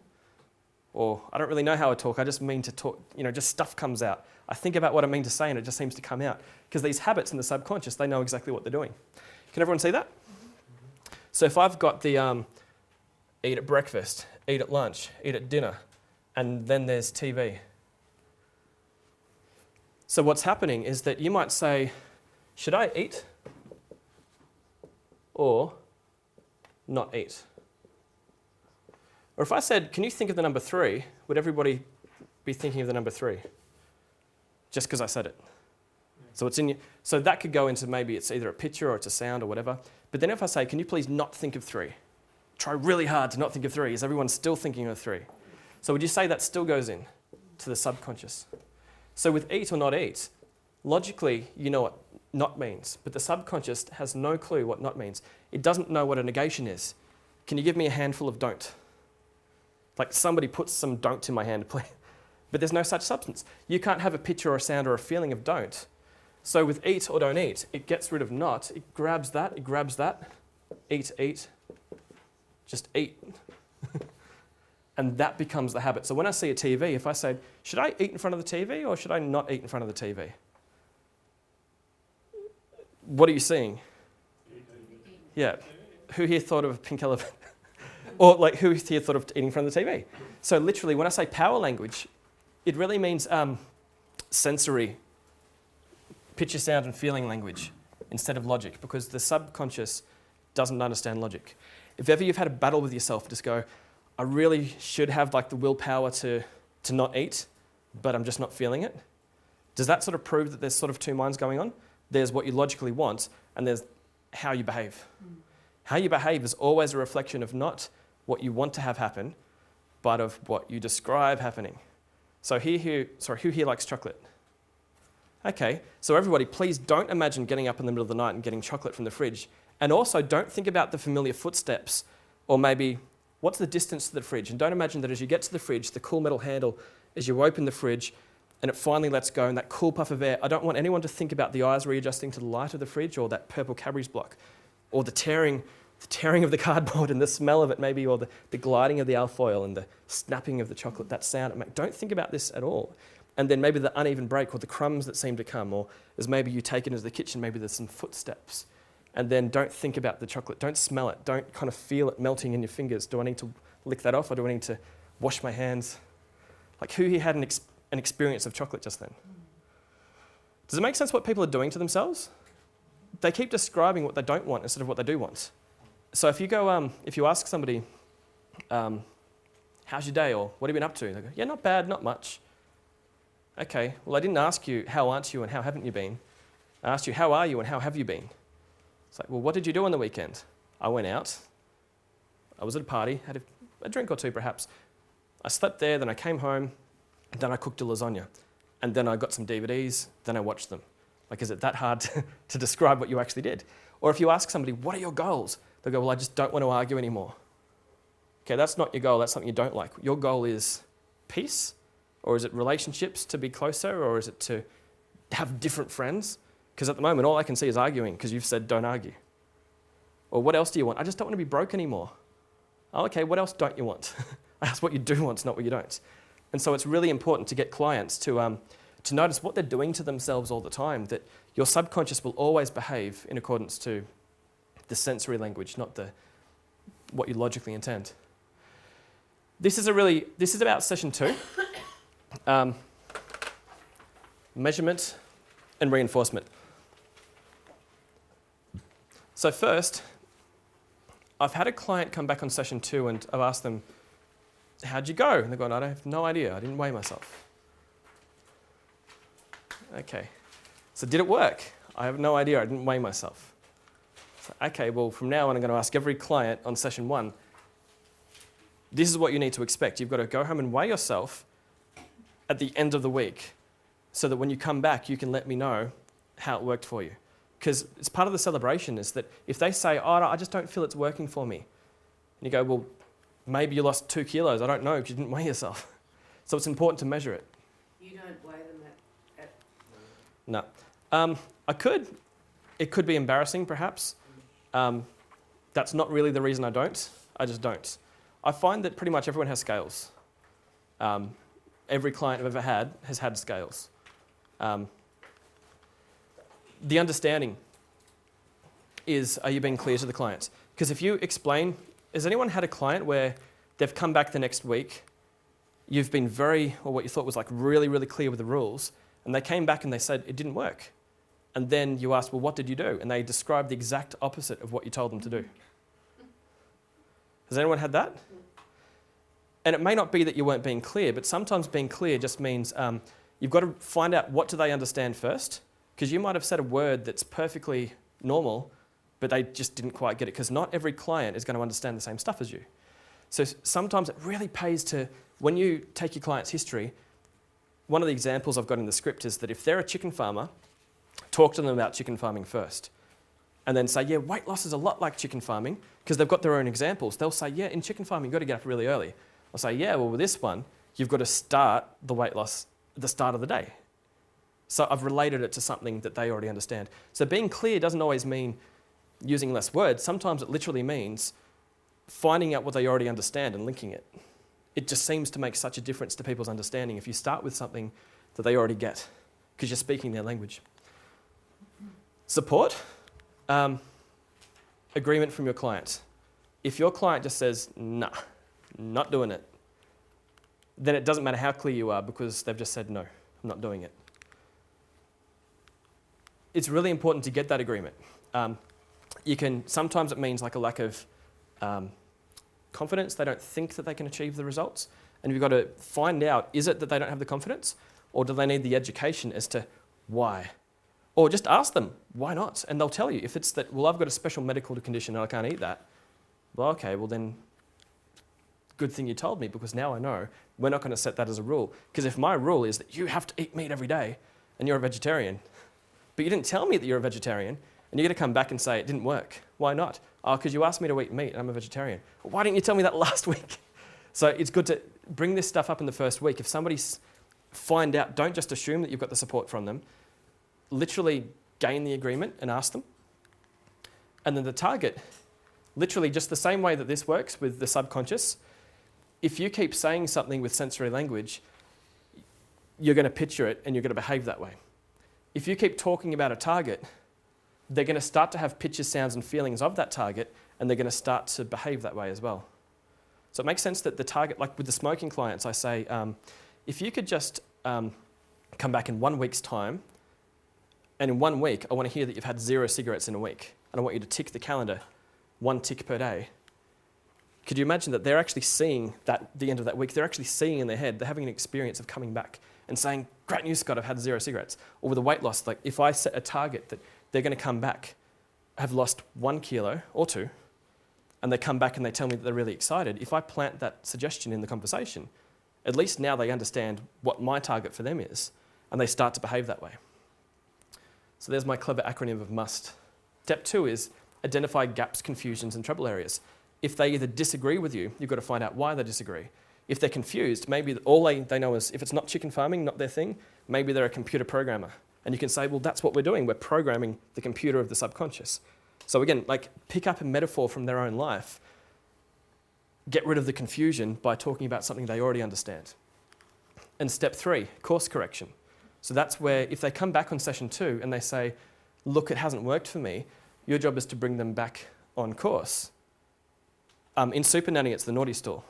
Or I don't really know how I talk, I just mean to talk, just stuff comes out. I think about what I mean to say and it just seems to come out. Because these habits in the subconscious, they know exactly what they're doing. Can everyone see that? So if I've got the eat at breakfast, eat at lunch, eat at dinner, and then there's TV. So what's happening is that you might say, should I eat or not eat? Or if I said, can you think of the number 3, would everybody be thinking of the number 3? Just because I said it. So it's in you. So that could go into maybe it's either a picture or it's a sound or whatever. But then if I say, can you please not think of 3? Try really hard to not think of 3. Is everyone still thinking of 3? So would you say that still goes in to the subconscious? So with eat or not eat, logically you know what not means, but the subconscious has no clue what not means. It doesn't know what a negation is. Can you give me a handful of don't? Like somebody puts some don't in my hand, please. But there's no such substance. You can't have a picture or a sound or a feeling of don't. So with eat or don't eat, it gets rid of not. It grabs that, eat, just eat. And that becomes the habit. So when I see a TV, if I say, should I eat in front of the TV or should I not eat in front of the TV? What are you seeing? Yeah. Who here thought of a pink elephant? Or like who here thought of eating in front of the TV? So literally when I say power language, it really means sensory, picture, sound and feeling language instead of logic, because the subconscious doesn't understand logic. If ever you've had a battle with yourself, just go, I really should have like the willpower to not eat, but I'm just not feeling it. Does that sort of prove that there's sort of two minds going on? There's what you logically want and there's how you behave. How you behave is always a reflection of not what you want to have happen, but of what you describe happening. So who here likes chocolate? Okay, so everybody, please don't imagine getting up in the middle of the night and getting chocolate from the fridge. And also don't think about the familiar footsteps or maybe what's the distance to the fridge. And don't imagine that as you get to the fridge, the cool metal handle, as you open the fridge and it finally lets go and that cool puff of air, I don't want anyone to think about the eyes readjusting to the light of the fridge or that purple Cadbury's block or the tearing of the cardboard and the smell of it maybe, or the gliding of the alfoil and the snapping of the chocolate, that sound. Don't think about this at all. And then maybe the uneven break or the crumbs that seem to come, or as maybe you take it into the kitchen, maybe there's some footsteps. And then don't think about the chocolate. Don't smell it. Don't kind of feel it melting in your fingers. Do I need to lick that off, or do I need to wash my hands? Like, who here had an experience of chocolate just then? Does it make sense what people are doing to themselves? They keep describing what they don't want instead of what they do want. So if you go, if you ask somebody, how's your day, or what have you been up to? They go, yeah, not bad, not much. Okay, well, I didn't ask you, how aren't you and how haven't you been? I asked you, how are you and how have you been? It's like, well, what did you do on the weekend? I went out. I was at a party, had a drink or two perhaps. I slept there, then I came home, and then I cooked a lasagna. And then I got some DVDs, then I watched them. Like, is it that hard to describe what you actually did? Or if you ask somebody, what are your goals? They'll go, well, I just don't want to argue anymore. Okay, that's not your goal, that's something you don't like. Your goal is peace, or is it relationships to be closer, or is it to have different friends? Because at the moment, all I can see is arguing, because you've said don't argue. Or what else do you want? I just don't want to be broke anymore. Oh, okay, what else don't you want? That's what you do want, not what you don't. And so it's really important to get clients to notice what they're doing to themselves all the time, that your subconscious will always behave in accordance to the sensory language, not what you logically intend. This is about session 2. Measurement and reinforcement. So first, I've had a client come back on session 2 and I've asked them, how'd you go? And they're going, I have no idea, I didn't weigh myself. Okay, so did it work? I have no idea, I didn't weigh myself. So, okay, well, from now on I'm going to ask every client on session 1, this is what you need to expect. You've got to go home and weigh yourself at the end of the week so that when you come back you can let me know how it worked for you. Because it's part of the celebration is that if they say, oh, I just don't feel it's working for me, and you go, well, maybe you lost 2 kilos, I don't know, because you didn't weigh yourself. So it's important to measure it. You don't weigh them at... No. I could. It could be embarrassing, perhaps. That's not really the reason I don't. I just don't. I find that pretty much everyone has scales. Every client I've ever had has had scales. The understanding is, are you being clear to the client? Because if you explain, has anyone had a client where they've come back the next week, you've been or what you thought was like really, really clear with the rules, and they came back and they said it didn't work. And then you asked, well, what did you do? And they described the exact opposite of what you told them to do. Has anyone had that? And it may not be that you weren't being clear, but sometimes being clear just means you've got to find out what do they understand first, because you might have said a word that's perfectly normal, but they just didn't quite get it, because not every client is going to understand the same stuff as you. So sometimes it really pays to, when you take your client's history, one of the examples I've got in the script is that if they're a chicken farmer, talk to them about chicken farming first. And then say, yeah, weight loss is a lot like chicken farming, because they've got their own examples. They'll say, yeah, in chicken farming, you've got to get up really early. I'll say, yeah, well, with this one, you've got to start the weight loss at the start of the day. So I've related it to something that they already understand. So being clear doesn't always mean using less words. Sometimes it literally means finding out what they already understand and linking it. It just seems to make such a difference to people's understanding if you start with something that they already get, because you're speaking their language. Support. Agreement from your client. If your client just says, nah, not doing it, then it doesn't matter how clear you are, because they've just said, no, I'm not doing it. It's really important to get that agreement. Sometimes it means like a lack of confidence. They don't think that they can achieve the results. And you've got to find out, is it that they don't have the confidence, or do they need the education as to why? Or just ask them, why not? And they'll tell you. If it's that, well, I've got a special medical condition and I can't eat that, well, okay, well then, good thing you told me, because now I know we're not going to set that as a rule. Because if my rule is that you have to eat meat every day and you're a vegetarian, but you didn't tell me that you're a vegetarian, and you're going to come back and say it didn't work. Why not? Oh, because you asked me to eat meat and I'm a vegetarian. Well, why didn't you tell me that last week? So it's good to bring this stuff up in the first week. If somebody find out, don't just assume that you've got the support from them. Literally gain the agreement and ask them. And then the target, literally just the same way that this works with the subconscious, if you keep saying something with sensory language, you're going to picture it and you're going to behave that way. If you keep talking about a target, they're going to start to have pictures, sounds, and feelings of that target, and they're going to start to behave that way as well. So it makes sense that the target, like with the smoking clients, I say, if you could just come back in 1 week's time, and in 1 week, I want to hear that you've had 0 cigarettes in a week, and I want you to tick the calendar, 1 tick per day. Could you imagine that they're actually seeing that at the end of that week, they're actually seeing in their head, they're having an experience of coming back and saying, great news, Scott, I've had 0 cigarettes. Or with a weight loss, like if I set a target that they're going to come back, have lost 1 kilo or 2, and they come back and they tell me that they're really excited, if I plant that suggestion in the conversation, at least now they understand what my target for them is, and they start to behave that way. So there's my clever acronym of MUST. Step 2 is identify gaps, confusions, and trouble areas. If they either disagree with you, you've got to find out why they disagree. If they're confused, maybe all they know is if it's not chicken farming, not their thing, maybe they're a computer programmer. And you can say, well, that's what we're doing. We're programming the computer of the subconscious. So again, like pick up a metaphor from their own life, get rid of the confusion by talking about something they already understand. And step 3, course correction. So that's where if they come back on session 2 and they say, look, it hasn't worked for me, your job is to bring them back on course. In Super Nanny, it's the naughty store.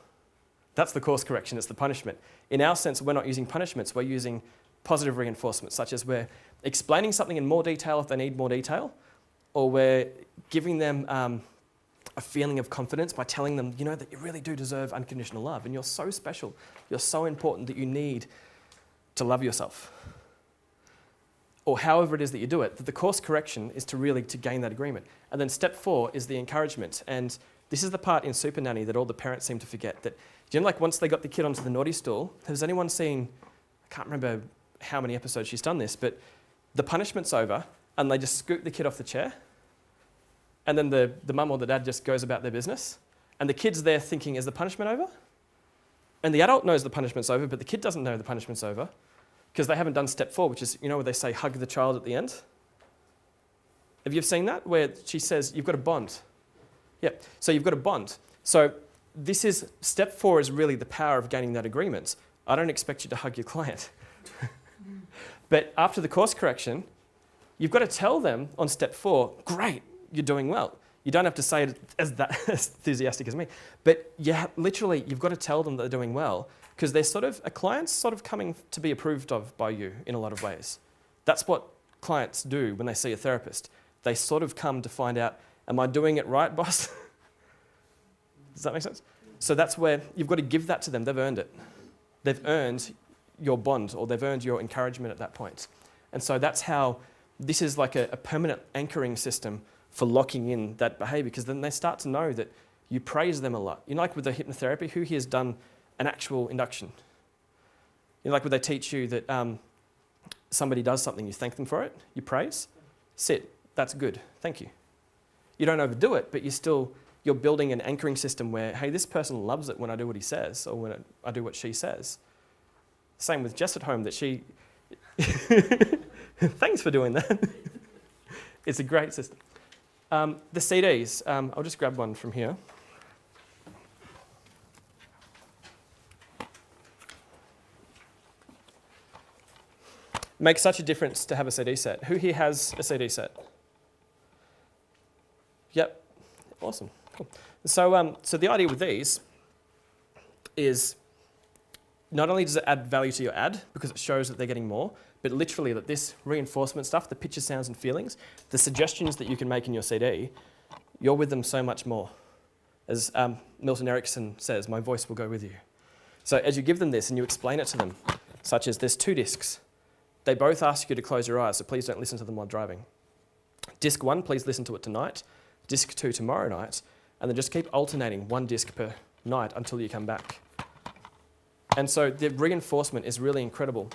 That's the course correction, it's the punishment. In our sense, we're not using punishments, we're using positive reinforcement, such as we're explaining something in more detail if they need more detail, or we're giving them a feeling of confidence by telling them, you know, that you really do deserve unconditional love, and you're so special, you're so important that you need to love yourself. Or however it is that you do it, that the course correction is to really to gain that agreement. And then step 4 is the encouragement. And this is the part in Super Nanny that all the parents seem to forget. That, you know, like once they got the kid onto the naughty stool, has anyone seen, I can't remember how many episodes she's done this, but the punishment's over and they just scoop the kid off the chair and then the mum or the dad just goes about their business and the kid's there thinking, is the punishment over? And the adult knows the punishment's over, but the kid doesn't know the punishment's over because they haven't done step 4, which is, you know, where they say hug the child at the end. Have you ever seen that? Where she says, you've got a bond. Yeah, so you've got a bond. So this is, step 4 is really the power of gaining that agreement. I don't expect you to hug your client. But after the course correction, you've got to tell them on step 4, great, you're doing well. You don't have to say it as enthusiastic as me. But yeah, literally, you've got to tell them that they're doing well because they're sort of, a client's sort of coming to be approved of by you in a lot of ways. That's what clients do when they see a therapist. They sort of come to find out, am I doing it right, boss? Does that make sense? So that's where you've got to give that to them. They've earned it. They've earned your bond or they've earned your encouragement at that point. And so that's how this is like a permanent anchoring system for locking in that behavior because then they start to know that you praise them a lot. You know, like with the hypnotherapy, who here has done an actual induction? You know, like when they teach you that somebody does something, you thank them for it, you praise, sit, that's good, thank you. You don't overdo it, but you're building an anchoring system where, hey, this person loves it when I do what he says or when I do what she says. Same with Jess at home, that she... Thanks for doing that. It's a great system. The CDs, I'll just grab one from here. Makes such a difference to have a CD set. Who here has a CD set? Yep, awesome. Cool. So the idea with these is not only does it add value to your ad because it shows that they're getting more, but literally that this reinforcement stuff, the pictures, sounds, and feelings, the suggestions that you can make in your CD, you're with them so much more. As Milton Erickson says, my voice will go with you. So as you give them this and you explain it to them, such as there's 2 discs. They both ask you to close your eyes, so please don't listen to them while driving. Disc 1, please listen to it tonight. Disc 2 tomorrow night. And then just keep alternating 1 disc per night until you come back. And so the reinforcement is really incredible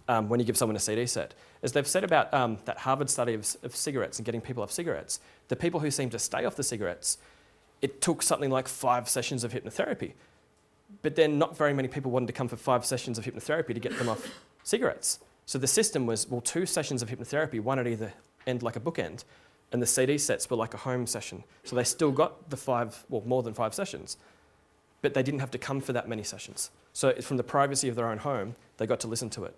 when you give someone a CD set. As they've said about that Harvard study of cigarettes and getting people off cigarettes, the people who seem to stay off the cigarettes, it took something like 5 sessions of hypnotherapy. But then not very many people wanted to come for 5 sessions of hypnotherapy to get them off cigarettes. So the system was, well, 2 sessions of hypnotherapy, one at either end like a bookend, and the CD sets were like a home session. So they still got the 5, well, more than 5 sessions, but they didn't have to come for that many sessions. So from the privacy of their own home, they got to listen to it.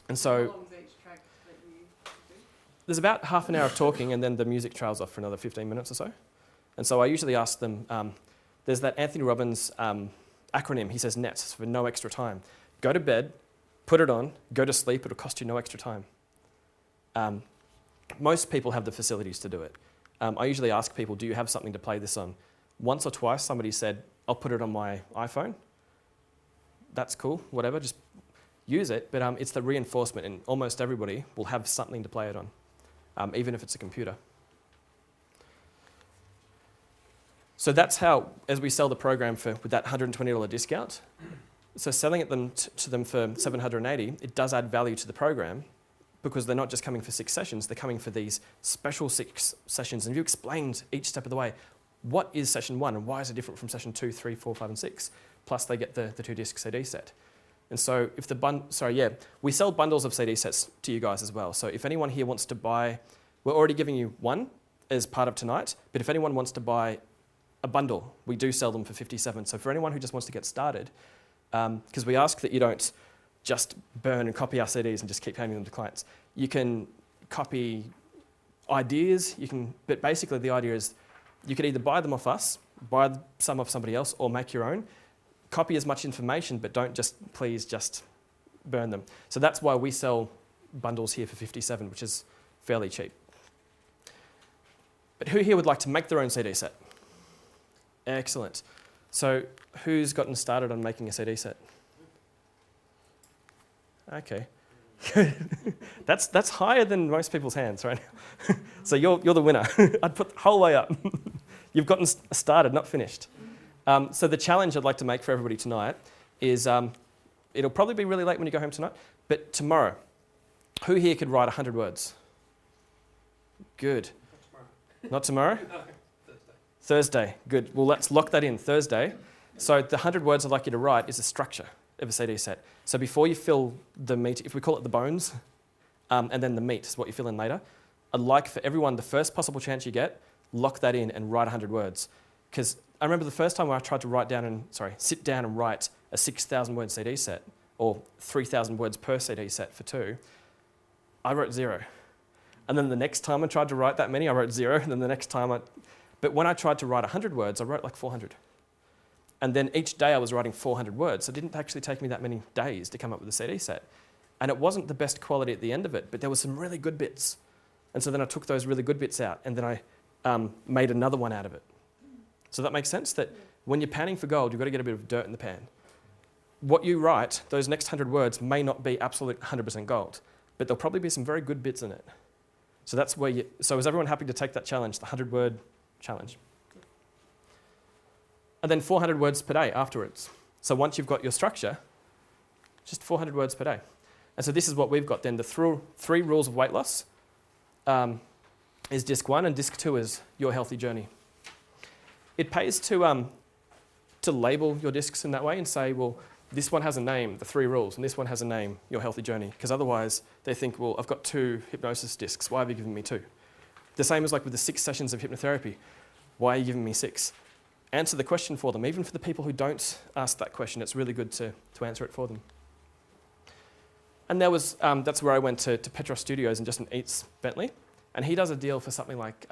And so... How long is each track that you there's about half an hour of talking, and then the music trails off for another 15 minutes or so. And so I usually ask them, there's that Anthony Robbins acronym, he says NETS, for no extra time. Go to bed, put it on, go to sleep, it'll cost you no extra time. Most people have the facilities to do it. I usually ask people, do you have something to play this on? Once or twice somebody said, I'll put it on my iPhone. That's cool, whatever, just use it. But it's the reinforcement, and almost everybody will have something to play it on, even if it's a computer. So that's how, as we sell the program with that $120 discount, so selling it to them for $780, it does add value to the program, because they're not just coming for 6 sessions, they're coming for these special 6 sessions. And you explained each step of the way, what is session 1 and why is it different from session 2, 3, 4, 5, and 6? Plus they get the 2-disc CD set. And so if we sell bundles of CD sets to you guys as well. So if anyone here wants to buy, we're already giving you one as part of tonight, but if anyone wants to buy a bundle, we do sell them for $57. So for anyone who just wants to get started, because we ask that you don't just burn and copy our CDs and just keep handing them to clients. You can copy ideas, but basically the idea is you could either buy them off us, buy some off somebody else, or make your own. Copy as much information, but don't please just burn them. So that's why we sell bundles here for $57, which is fairly cheap. But who here would like to make their own CD set? Excellent. So who's gotten started on making a CD set? Okay. That's higher than most people's hands right now. So you're the winner. I'd put the whole way up. You've gotten started, not finished. So the challenge I'd like to make for everybody tonight is, it'll probably be really late when you go home tonight, but tomorrow, who here could write 100 words? Good. Not tomorrow? No, Thursday, good. Well, let's lock that in, Thursday. So the 100 words I'd like you to write is a structure of a CD set. So before you fill the meat, if we call it the bones, and then the meat is what you fill in later, I'd like for everyone, the first possible chance you get, lock that in and write 100 words. Because I remember the first time when I tried to sit down and write a 6,000 word CD set, or 3,000 words per CD set for 2, I wrote 0. And then the next time I tried to write that many, I wrote 0, and then the next time but when I tried to write 100 words, I wrote like 400. And then each day I was writing 400 words. So it didn't actually take me that many days to come up with a CD set. And it wasn't the best quality at the end of it, but there were some really good bits. And so then I took those really good bits out, and then I made another one out of it. So that makes sense, that when you're panning for gold, you've got to get a bit of dirt in the pan. What you write, those next 100 words, may not be absolute 100% gold, but there'll probably be some very good bits in it. So that's where so is everyone happy to take that challenge, the 100-word challenge? And then 400 words per day afterwards. So once you've got your structure, just 400 words per day. And so this is what we've got then. The 3 rules of weight loss is disc 1, and disc 2 is your healthy journey. It pays to label your discs in that way and say, well, this one has a name, the 3 rules, and this one has a name, your healthy journey. Because otherwise they think, well, I've got 2 hypnosis discs. Why have you given me 2? The same as like with the 6 sessions of hypnotherapy. Why are you giving me 6? Answer the question for them. Even for the people who don't ask that question, it's really good to answer it for them. And that's where I went to Petros Studios in Justin Eats Bentley. And he does a deal for something like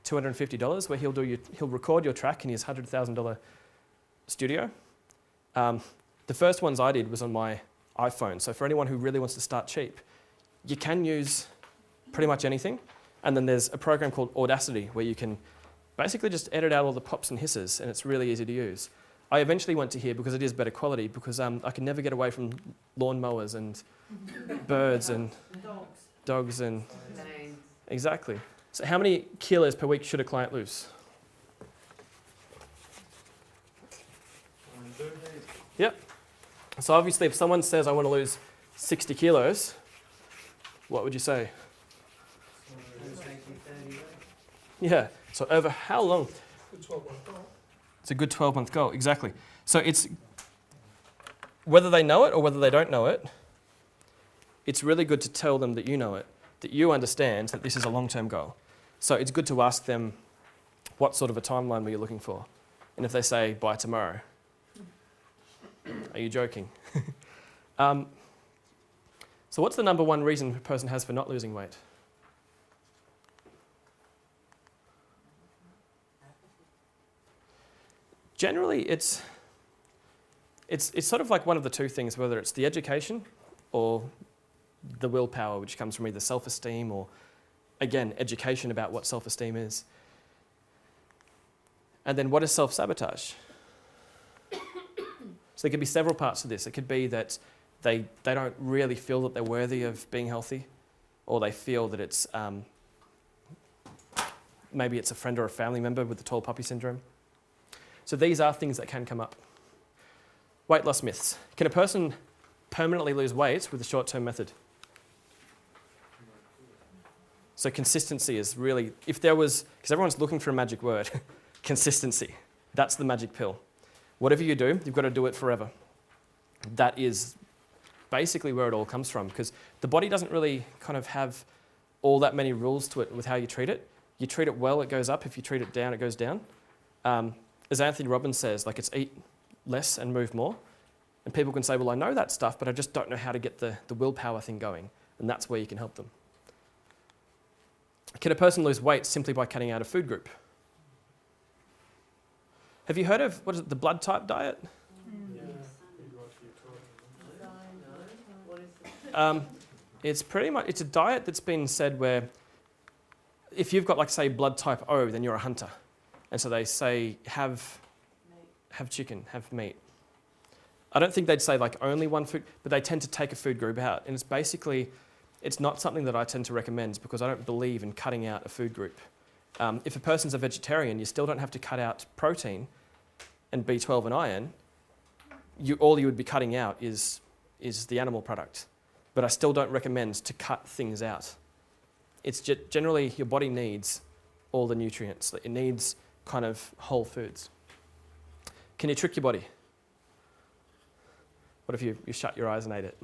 $250 where he'll record your track in his $100,000 studio. The first ones I did was on my iPhone. So for anyone who really wants to start cheap, you can use pretty much anything. And then there's a program called Audacity where you can basically just edit out all the pops and hisses, and it's really easy to use. I eventually went to here because it is better quality, because I can never get away from lawnmowers and birds and dogs and... Exactly. So how many kilos per week should a client lose? Yep. So obviously if someone says, I want to lose 60 kilos, what would you say? Yeah. So over how long? Good 12-month goal. It's a good 12-month goal, exactly. So it's whether they know it or whether they don't know it, it's really good to tell them that you know it, that you understand that this is a long-term goal. So it's good to ask them, what sort of a timeline were you looking for? And if they say, by tomorrow, are you joking? So what's the number one reason a person has for not losing weight? generally, it's sort of like one of the two things, whether it's the education or the willpower, which comes from either self-esteem or, again, education about what self-esteem is. And then what is self-sabotage? So there could be several parts to this. It could be that they don't really feel that they're worthy of being healthy, or they feel that it's maybe it's a friend or a family member with the tall puppy syndrome. So these are things that can come up. Weight loss myths. Can a person permanently lose weight with a short-term method? So consistency is really, if there was, because everyone's looking for a magic word, consistency. That's the magic pill. Whatever you do, you've got to do it forever. That is basically where it all comes from, because the body doesn't really kind of have all that many rules to it with how you treat it. You treat it well, it goes up. If you treat it down, it goes down. As Anthony Robbins says, like, it's eat less and move more. And people can say, well, I know that stuff, but I just don't know how to get the willpower thing going. And that's where you can help them. Can a person lose weight simply by cutting out a food group? Have you heard of, what is it, the blood type diet? It's pretty much, it's a diet that's been said where if you've got, like, say, blood type O, then you're a hunter. And so they say, have chicken, have meat. I don't think they'd say, like, only one food, but they tend to take a food group out. And it's basically, it's not something that I tend to recommend because I don't believe in cutting out a food group. If a person's a vegetarian, you still don't have to cut out protein and B12 and iron. All you would be cutting out is the animal product. But I still don't recommend to cut things out. It's generally your body needs all the nutrients. It needs kind of whole foods. Can you trick your body? What if you shut your eyes and ate it?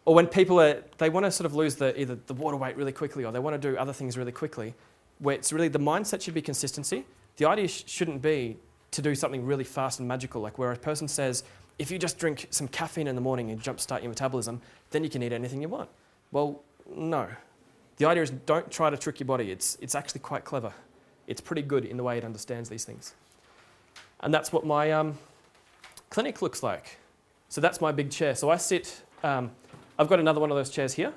Or when people they want to sort of lose either the water weight really quickly, or they want to do other things really quickly, where it's really the mindset should be consistency. The idea shouldn't be to do something really fast and magical, like where a person says, if you just drink some caffeine in the morning and jumpstart your metabolism, then you can eat anything you want. Well, no. The idea is don't try to trick your body. It's actually quite clever. It's pretty good in the way it understands these things. And that's what my clinic looks like. So that's my big chair. So I sit, I've got another one of those chairs here,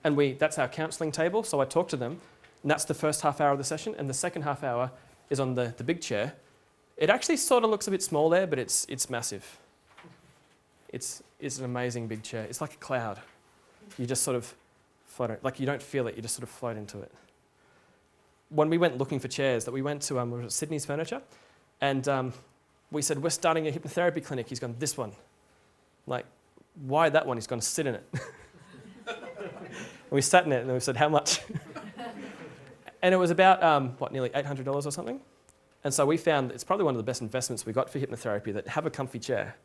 and that's our counselling table. So I talk to them, and that's the first half hour of the session, and the second half hour is on the big chair. It actually sort of looks a bit small there, but it's massive. It's an amazing big chair. It's like a cloud. You just sort of float, like you don't feel it, you just sort of float into it. When we went looking for chairs, we went to Sydney's Furniture, and we said, we're starting a hypnotherapy clinic. He's gone, this one. I'm like, why that one? He's gone, sit in it. And we sat in it, and we said, how much? And it was about, nearly $800 or something. And so we found it's probably one of the best investments we got for hypnotherapy, that have a comfy chair.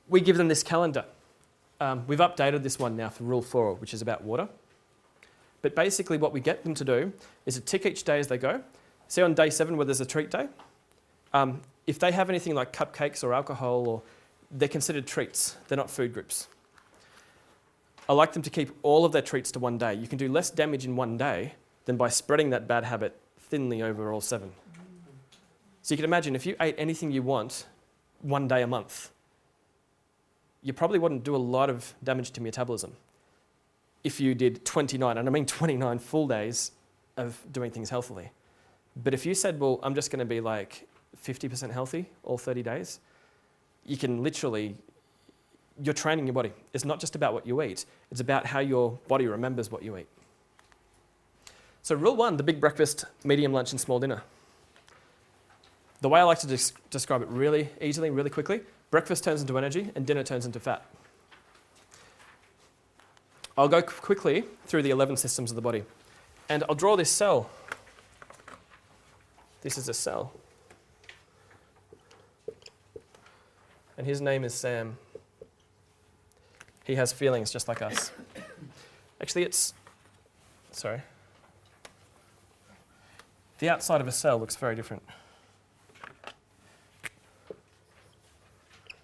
We give them this calendar. We've updated this one now for Rule 4, which is about water. But basically what we get them to do is to tick each day as they go. See on day 7 where there's a treat day, if they have anything like cupcakes or alcohol, they're considered treats. They're not food groups. I like them to keep all of their treats to one day. You can do less damage in one day than by spreading that bad habit thinly over all 7. So you can imagine if you ate anything you want one day a month, you probably wouldn't do a lot of damage to metabolism. If you did 29, and I mean 29 full days of doing things healthily. But if you said, well, I'm just going to be like 50% healthy all 30 days, you can literally, you're training your body. It's not just about what you eat, it's about how your body remembers what you eat. So rule 1, the big breakfast, medium lunch, and small dinner. The way I like to describe it really easily, really quickly, breakfast turns into energy and dinner turns into fat. I'll go quickly through the 11 systems of the body. And I'll draw this cell. This is a cell. And his name is Sam. He has feelings just like us. Actually, sorry. The outside of a cell looks very different.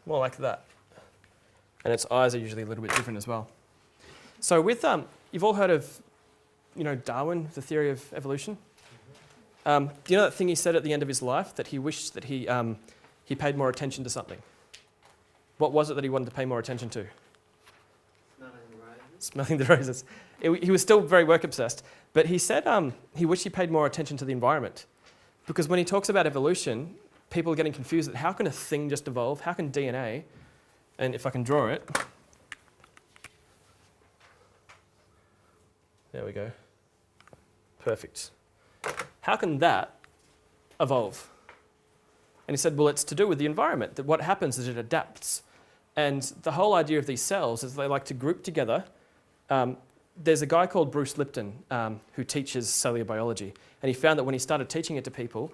More like that. And its eyes are usually a little bit different as well. So with, you've all heard of, Darwin, the theory of evolution? Do you know that thing he said at the end of his life, that he wished that he paid more attention to something? What was it that he wanted to pay more attention to? Smelling the roses. He was still very work obsessed, but he said he wished he paid more attention to the environment. Because when he talks about evolution, people are getting confused that how can a thing just evolve? How can DNA, and if I can draw it, there we go, perfect. How can that evolve? And he said, well, it's to do with the environment, that what happens is it adapts. And the whole idea of these cells is they like to group together. There's a guy called Bruce Lipton who teaches cellular biology, and he found that when he started teaching it to people,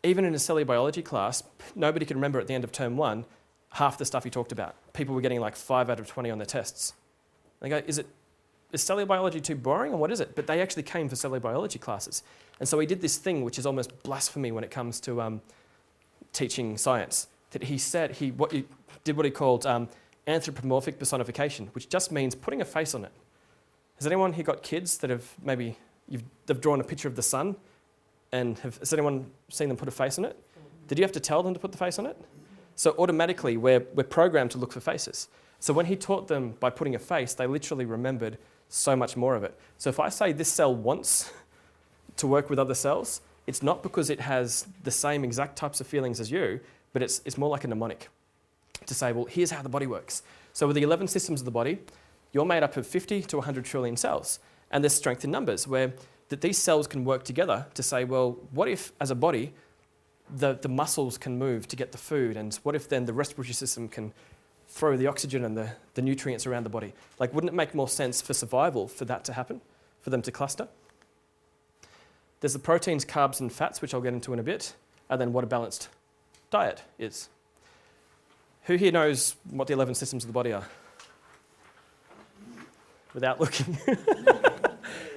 even in a cellular biology class, nobody could remember at the end of term 1 half the stuff he talked about. People were getting like 5 out of 20 on their tests. They go, is cellular biology too boring, or what is it? But they actually came for cellular biology classes. And so he did this thing which is almost blasphemy when it comes to teaching science, that he said he did what he called Anthropomorphic Personification, which just means putting a face on it. Has anyone here got kids that have maybe, they've drawn a picture of the sun, and has anyone seen them put a face on it? Did you have to tell them to put the face on it? So automatically we're programmed to look for faces. So when he taught them by putting a face, they literally remembered so much more of it. So if I say this cell wants to work with other cells, it's not because it has the same exact types of feelings as you, but it's more like a mnemonic to say, well, here's how the body works. So with the 11 systems of the body, you're made up of 50 to 100 trillion cells. And there's strength in numbers, where that these cells can work together to say, well, what if, as a body, the muscles can move to get the food, and what if then the respiratory system can throw the oxygen and the nutrients around the body? Like, wouldn't it make more sense for survival for that to happen, for them to cluster? There's the proteins, carbs, and fats, which I'll get into in a bit, and then what a balanced diet is. Who here knows what the 11 systems of the body are? Without looking.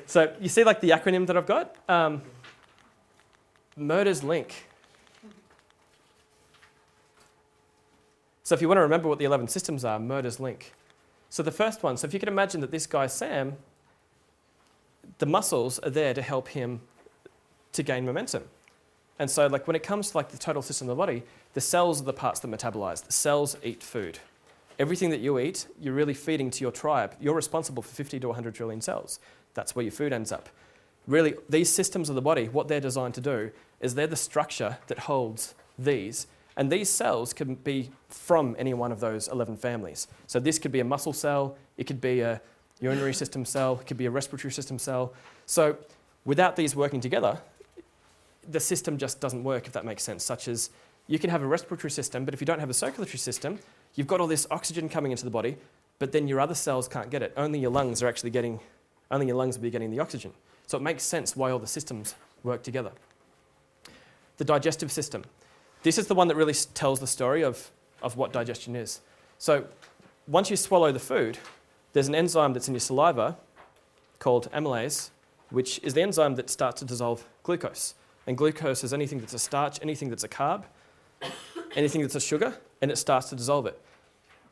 So you see like the acronym that I've got? Murder's Link. So if you want to remember what the 11 systems are, Murder's Link. So the first one, so if you can imagine that this guy, Sam, the muscles are there to help him to gain momentum. And so like when it comes to like the total system of the body, the cells are the parts that metabolize. The cells eat food. Everything that you eat, you're really feeding to your tribe. You're responsible for 50 to 100 trillion cells. That's where your food ends up. Really, these systems of the body, what they're designed to do is they're the structure that holds these. And these cells can be from any one of those 11 families. So this could be a muscle cell, it could be a urinary system cell, it could be a respiratory system cell. So without these working together, the system just doesn't work, if that makes sense, such as you can have a respiratory system, but if you don't have a circulatory system, you've got all this oxygen coming into the body, but then your other cells can't get it. Only your lungs will be getting the oxygen. So it makes sense why all the systems work together. The digestive system. This is the one that really tells the story of what digestion is. So once you swallow the food, there's an enzyme that's in your saliva called amylase, which is the enzyme that starts to dissolve glucose. And glucose is anything that's a starch, anything that's a carb, anything that's a sugar, and it starts to dissolve it.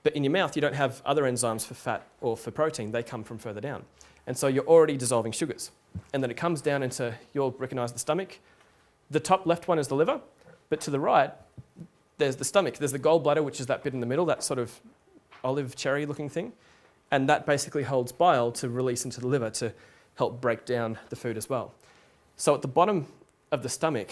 But in your mouth, you don't have other enzymes for fat or for protein. They come from further down. And so you're already dissolving sugars. And then it comes down into, you'll recognize the stomach. The top left one is the liver, but to the right, there's the stomach. There's the gallbladder, which is that bit in the middle, that sort of olive cherry looking thing. And that basically holds bile to release into the liver to help break down the food as well. So at the bottom of the stomach,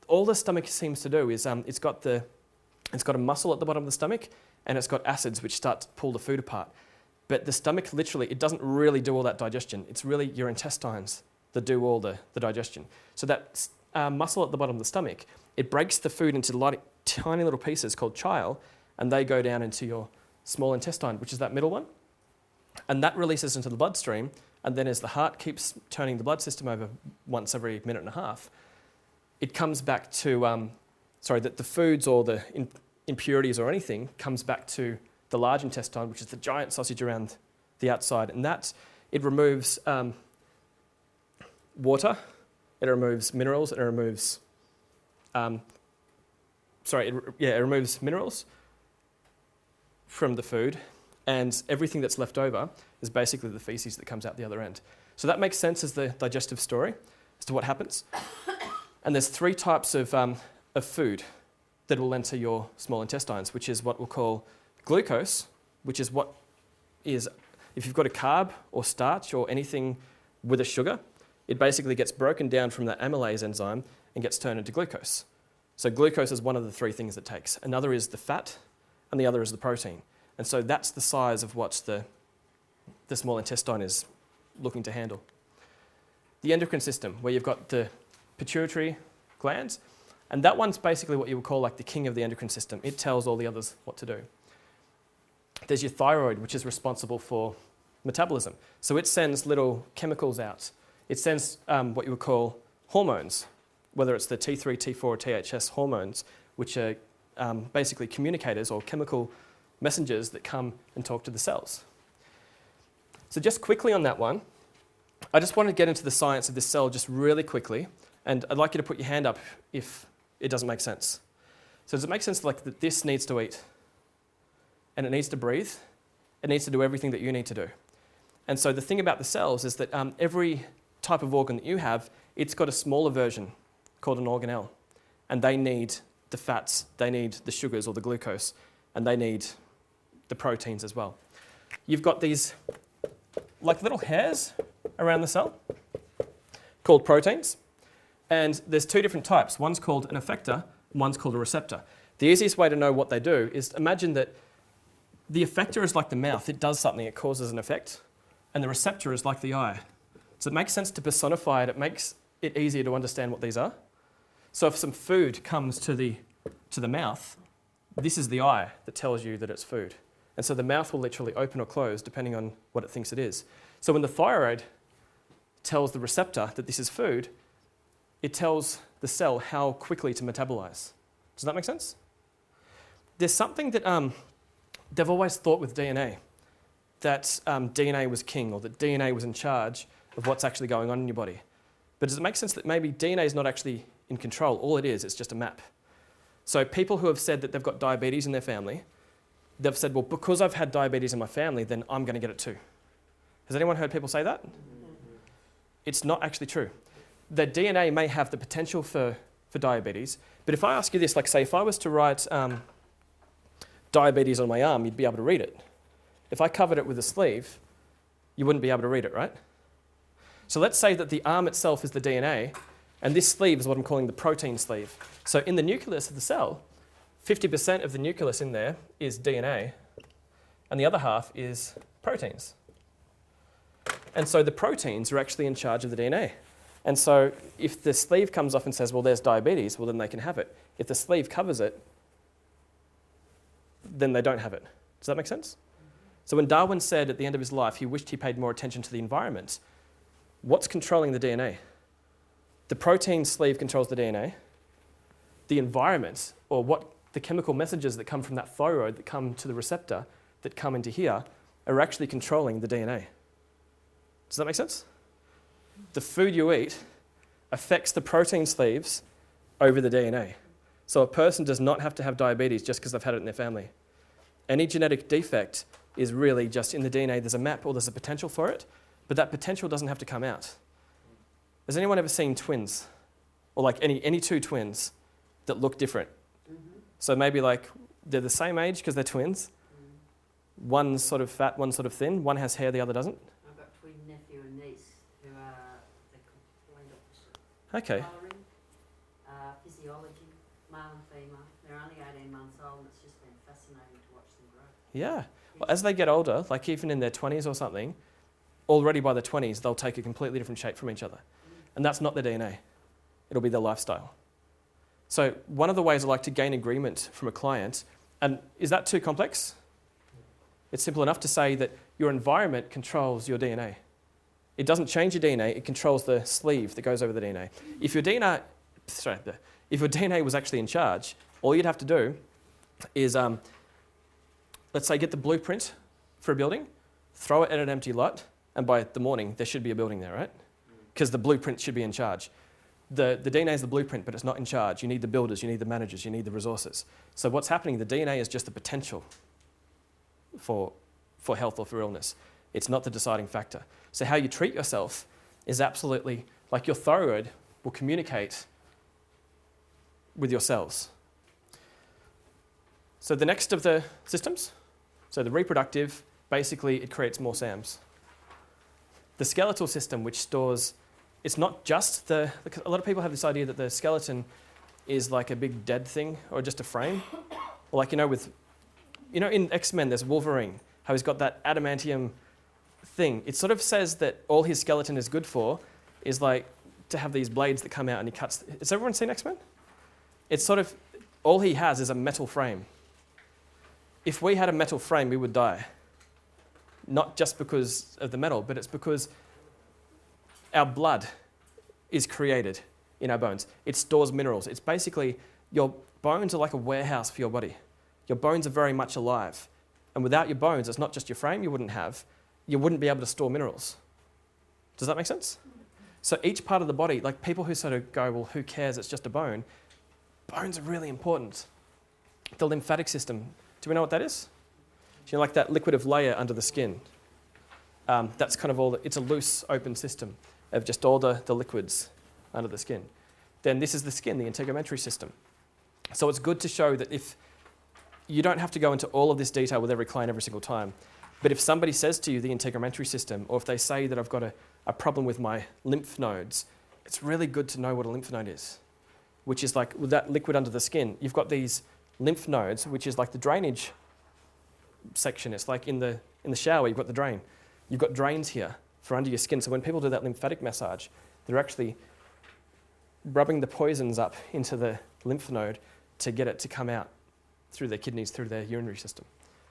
all the stomach seems to do is it's got a muscle at the bottom of the stomach, and it's got acids which start to pull the food apart. But the stomach literally, it doesn't really do all that digestion. It's really your intestines that do all the digestion. So that muscle at the bottom of the stomach, it breaks the food into tiny little pieces called chyle, and they go down into your small intestine, which is that middle one. And that releases into the bloodstream, and then as the heart keeps turning the blood system over once every minute and a half, it comes back to, that the foods or the impurities or anything comes back to the large intestine, which is the giant sausage around the outside. And that, it removes water, it removes minerals, it removes, it removes minerals from the food, and everything that's left over is basically the feces that comes out the other end. So that makes sense as the digestive story. to what happens. And there's 3 types of food that will enter your small intestines, which is what we'll call glucose, which is what is, if you've got a carb or starch or anything with a sugar, it basically gets broken down from that amylase enzyme and gets turned into glucose. So glucose is one of the 3 things it takes. Another is the fat, and the other is the protein. And so that's the size of what the small intestine is looking to handle. The endocrine system, where you've got the pituitary glands, and that one's basically what you would call like the king of the endocrine system. It tells all the others what to do. There's your thyroid, which is responsible for metabolism. So it sends little chemicals out. It sends what you would call hormones, whether it's the T3, T4, or THS hormones, which are basically communicators or chemical messengers that come and talk to the cells. So just quickly on that one, I just want to get into the science of this cell just really quickly, and I'd like you to put your hand up if it doesn't make sense. So does it make sense like that this needs to eat, and it needs to breathe, it needs to do everything that you need to do? And so the thing about the cells is that every type of organ that you have, it's got a smaller version called an organelle, and they need the fats, they need the sugars or the glucose, and they need the proteins as well. You've got these like little hairs around the cell called proteins, and there's 2 different types. One's called an effector, and one's called a receptor. The easiest way to know what they do is imagine that the effector is like the mouth. It does something, it causes an effect, and the receptor is like the eye. So it makes sense to personify it. It makes it easier to understand what these are. So if some food comes to the mouth, this is the eye that tells you that it's food. And so the mouth will literally open or close depending on what it thinks it is. So when the thyroid tells the receptor that this is food, it tells the cell how quickly to metabolize. Does that make sense? There's something that they've always thought with DNA, that DNA was king, or that DNA was in charge of what's actually going on in your body. But does it make sense that maybe DNA is not actually in control? All it is, it's just a map. So people who have said that they've got diabetes in their family, they've said, well, because I've had diabetes in my family, then I'm going to get it too. Has anyone heard people say that? It's not actually true. The DNA may have the potential for diabetes, but if I ask you this, like say if I was to write diabetes on my arm, you'd be able to read it. If I covered it with a sleeve, you wouldn't be able to read it, right? So let's say that the arm itself is the DNA, and this sleeve is what I'm calling the protein sleeve. So in the nucleus of the cell, 50% of the nucleus in there is DNA, and the other half is proteins. And so the proteins are actually in charge of the DNA. And so if the sleeve comes off and says, well, there's diabetes, well, then they can have it. If the sleeve covers it, then they don't have it. Does that make sense? So when Darwin said at the end of his life he wished he paid more attention to the environment, what's controlling the DNA? The protein sleeve controls the DNA. The environment, or what the chemical messages that come from that thyroid that come to the receptor that come into here, are actually controlling the DNA. Does that make sense? The food you eat affects the protein sleeves over the DNA. So a person does not have to have diabetes just because they've had it in their family. Any genetic defect is really just in the DNA. There's a map or there's a potential for it, but that potential doesn't have to come out. Has anyone ever seen twins? Or like any 2 twins that look different? So maybe like they're the same age because they're twins. One's sort of fat, one's sort of thin. One has hair, the other doesn't. I've got twin nephew and niece who are the complete opposite. Okay. Colouring, physiology, male and female. They're only 18 months old, and it's just been fascinating to watch them grow. Yeah. Well, as they get older, like even in their 20s or something, already by the 20s, they'll take a completely different shape from each other. And that's not their DNA. It'll be their lifestyle. So one of the ways I like to gain agreement from a client, and is that too complex? It's simple enough to say that your environment controls your DNA. It doesn't change your DNA, it controls the sleeve that goes over the DNA. If your DNA was actually in charge, all you'd have to do is, let's say, get the blueprint for a building, throw it at an empty lot, and by the morning, there should be a building there, right? Because the blueprint should be in charge. The DNA is the blueprint, but it's not in charge. You need the builders, you need the managers, you need the resources. So what's happening, the DNA is just the potential for health or for illness. It's not the deciding factor. So how you treat yourself is absolutely Like your thyroid will communicate with your cells. So the next of the systems, so the reproductive, basically it creates more SAMs. The skeletal system, which stores, it's not just a lot of people have this idea that the skeleton is like a big dead thing or just a frame. Or like, in X-Men there's Wolverine, how he's got that adamantium thing. It sort of says that all his skeleton is good for is like to have these blades that come out and he cuts. Has everyone seen X-Men? It's sort of, all he has is a metal frame. If we had a metal frame, we would die. Not just because of the metal, but it's because our blood is created in our bones. It stores minerals. It's basically, your bones are like a warehouse for your body. Your bones are very much alive. And without your bones, it's not just your frame you wouldn't be able to store minerals. Does that make sense? So each part of the body, like people who sort of go, well, who cares, it's just a bone. Bones are really important. The lymphatic system, do we know what that is? Like that liquidative layer under the skin. That's kind of it's a loose, open system of just all the liquids under the skin. Then this is the skin, the integumentary system. So it's good to show that if you don't have to go into all of this detail with every client every single time, but if somebody says to you the integumentary system, or if they say that I've got a problem with my lymph nodes, it's really good to know what a lymph node is, which is like with that liquid under the skin. You've got these lymph nodes, which is like the drainage section. It's like in the shower, you've got the drain. You've got drains here for under your skin. So when people do that lymphatic massage, they're actually rubbing the poisons up into the lymph node to get it to come out through their kidneys, through their urinary system.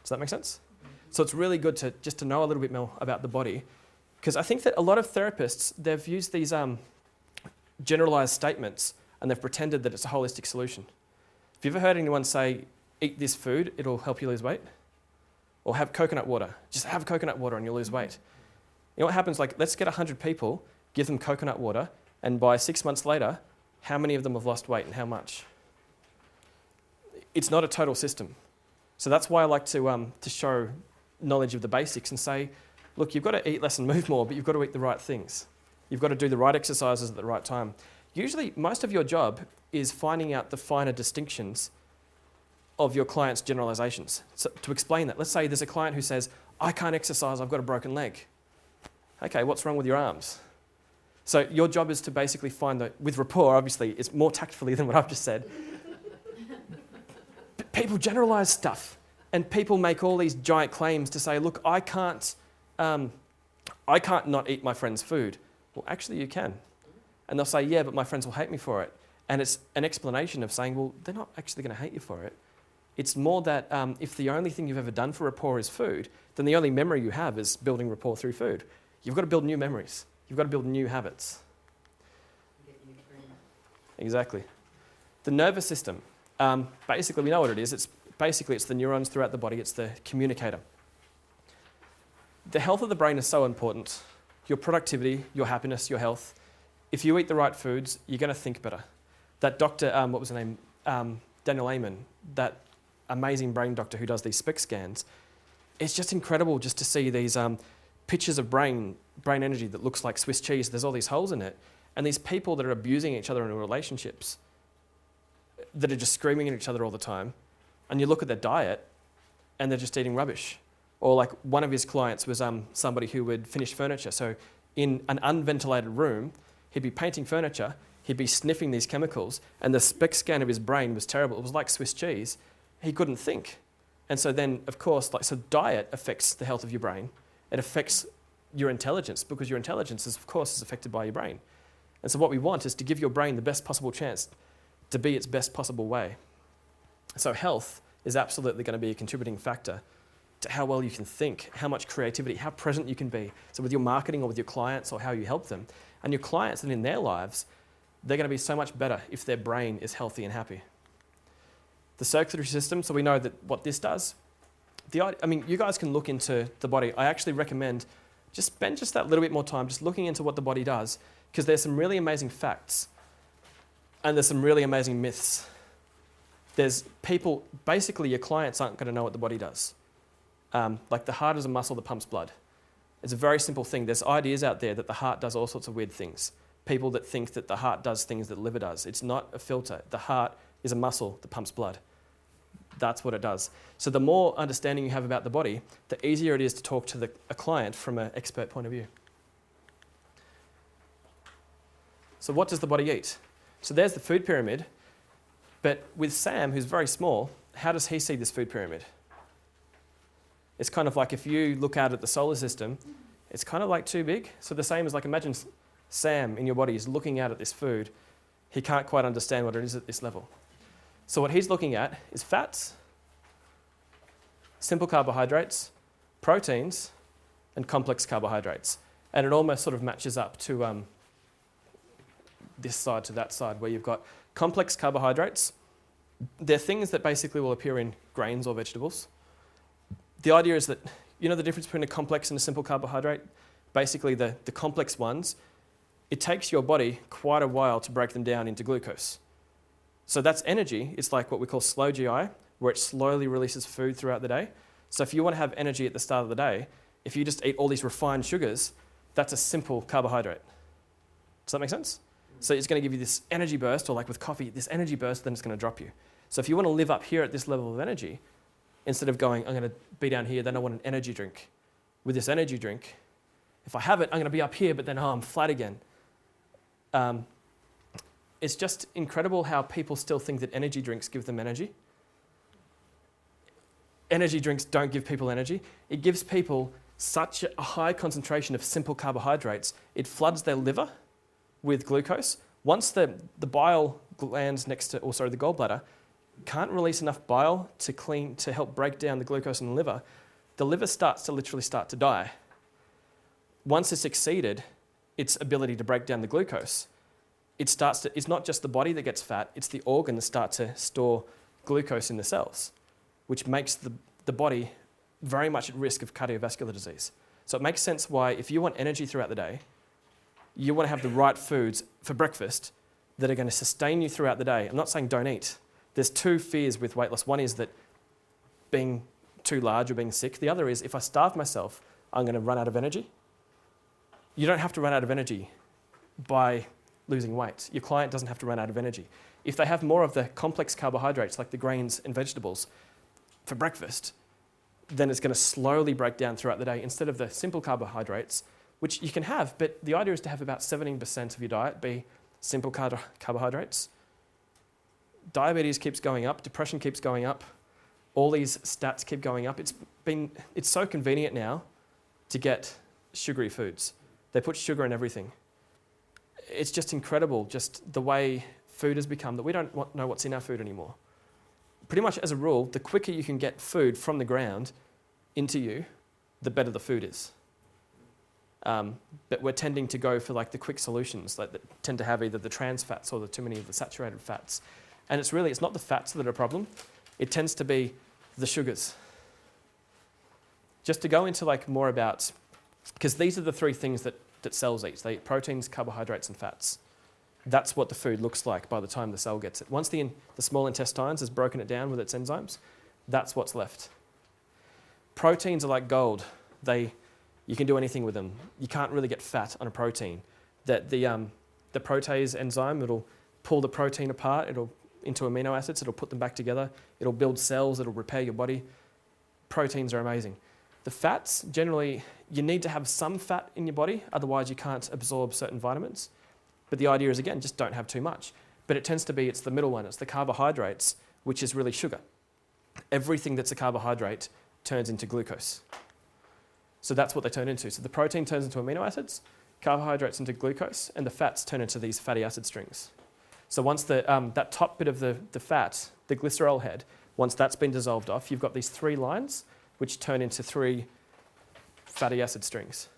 Does that make sense? So it's really good to know a little bit more about the body, because I think that a lot of therapists, they've used these generalized statements and they've pretended that it's a holistic solution. Have you ever heard anyone say, eat this food, it'll help you lose weight? Or have coconut water. Just have coconut water and you'll lose weight. You know what happens? Like, let's get 100 people, give them coconut water, and by 6 months later, how many of them have lost weight and how much? It's not a total system. So that's why I like to show knowledge of the basics and say, look, you've got to eat less and move more, but you've got to eat the right things. You've got to do the right exercises at the right time. Usually, most of your job is finding out the finer distinctions of your client's generalizations. So to explain that, let's say there's a client who says, I can't exercise, I've got a broken leg. Okay, what's wrong with your arms? So your job is to basically find with rapport, obviously, it's more tactfully than what I've just said. But people generalize stuff, and people make all these giant claims to say, look, I can't not eat my friend's food. Well, actually you can. And they'll say, yeah, but my friends will hate me for it. And it's an explanation of saying, well, they're not actually going to hate you for it. It's more that if the only thing you've ever done for rapport is food, then the only memory you have is building rapport through food. You've got to build new memories. You've got to build new habits. Exactly. The nervous system, basically we know what it is. It's the neurons throughout the body. It's the communicator. The health of the brain is so important. Your productivity, your happiness, your health. If you eat the right foods, you're going to think better. That doctor, what was her name? Daniel Amen, that amazing brain doctor who does these SPECT scans. It's just incredible just to see these pictures of brain energy that looks like Swiss cheese. There's all these holes in it. And these people that are abusing each other in relationships, that are just screaming at each other all the time. And you look at their diet and they're just eating rubbish. Or like one of his clients was somebody who would finish furniture. So in an unventilated room, he'd be painting furniture, he'd be sniffing these chemicals, and the SPECT scan of his brain was terrible. It was like Swiss cheese. He couldn't think. And so then, of course, so diet affects the health of your brain. It affects your intelligence, because your intelligence is, of course, is affected by your brain. And so what we want is to give your brain the best possible chance to be its best possible way. So health is absolutely going to be a contributing factor to how well you can think, how much creativity, how present you can be. So with your marketing or with your clients or how you help them. And your clients and in their lives, they're going to be so much better if their brain is healthy and happy. The circulatory system, so we know that what this does. You guys can look into the body. I actually recommend just spend just that little bit more time just looking into what the body does, because there's some really amazing facts and there's some really amazing myths. There's people, basically your clients aren't going to know what the body does. Like the heart is a muscle that pumps blood. It's a very simple thing. There's ideas out there that the heart does all sorts of weird things. people that think that the heart does things that the liver does. It's not a filter. The heart is a muscle that pumps blood. That's what it does. So the more understanding you have about the body, the easier it is to talk to a client from an expert point of view. So what does the body eat? So there's the food pyramid. But with Sam, who's very small, how does he see this food pyramid? It's kind of like if you look out at the solar system, it's kind of like too big. So the same as like imagine Sam in your body is looking out at this food. He can't quite understand what it is at this level. So what he's looking at is fats, simple carbohydrates, proteins, and complex carbohydrates. And it almost sort of matches up to this side to that side where you've got complex carbohydrates. They're things that basically will appear in grains or vegetables. The idea is that, you know the difference between a complex and a simple carbohydrate? Basically the complex ones, it takes your body quite a while to break them down into glucose. So that's energy. It's like what we call slow GI, where it slowly releases food throughout the day. So if you want to have energy at the start of the day, if you just eat all these refined sugars, that's a simple carbohydrate. Does that make sense? So it's going to give you this energy burst, or like with coffee, this energy burst, then it's going to drop you. So if you want to live up here at this level of energy, instead of going, I'm going to be down here, then I want an energy drink. With this energy drink, if I have it, I'm going to be up here, but then I'm flat again. It's just incredible how people still think that energy drinks give them energy. Energy drinks don't give people energy. It gives people such a high concentration of simple carbohydrates, it floods their liver with glucose. Once the bile glands next to, the gallbladder, can't release enough bile to help break down the glucose in the liver starts to literally start to die. Once it's exceeded its ability to break down the glucose, it's not just the body that gets fat, it's the organ that start to store glucose in the cells, which makes the body very much at risk of cardiovascular disease. So it makes sense why if you want energy throughout the day, you want to have the right foods for breakfast that are going to sustain you throughout the day. I'm not saying don't eat. There's two fears with weight loss. One is that being too large or being sick. The other is if I starve myself, I'm going to run out of energy. You don't have to run out of energy by losing weight. Your client doesn't have to run out of energy. If they have more of the complex carbohydrates like the grains and vegetables for breakfast, then it's going to slowly break down throughout the day instead of the simple carbohydrates, which you can have, but the idea is to have about 17% of your diet be simple carbohydrates. Diabetes keeps going up, depression keeps going up, all these stats keep going up. It's so convenient now to get sugary foods. They put sugar in everything. It's just incredible, just the way food has become, that we don't know what's in our food anymore. Pretty much as a rule, the quicker you can get food from the ground into you, the better the food is. But we're tending to go for like the quick solutions that tend to have either the trans fats or too many of the saturated fats. And it's not the fats that are a problem. It tends to be the sugars. Just to go into like more about, because these are the three things that cells eat. They eat proteins, carbohydrates, and fats. That's what the food looks like by the time the cell gets it. Once the small intestines has broken it down with its enzymes, that's what's left. Proteins are like gold. You can do anything with them. You can't really get fat on a protein. The protease enzyme, it'll pull the protein apart, into amino acids, it'll put them back together, it'll build cells, it'll repair your body. Proteins are amazing. The fats, generally, you need to have some fat in your body, otherwise you can't absorb certain vitamins. But the idea is, again, just don't have too much. But it tends to be, it's the middle one, it's the carbohydrates, which is really sugar. Everything that's a carbohydrate turns into glucose. So that's what they turn into. So the protein turns into amino acids, carbohydrates into glucose, and the fats turn into these fatty acid strings. So once that top bit of the fat, the glycerol head, once that's been dissolved off, you've got these three lines which turn into three fatty acid strings.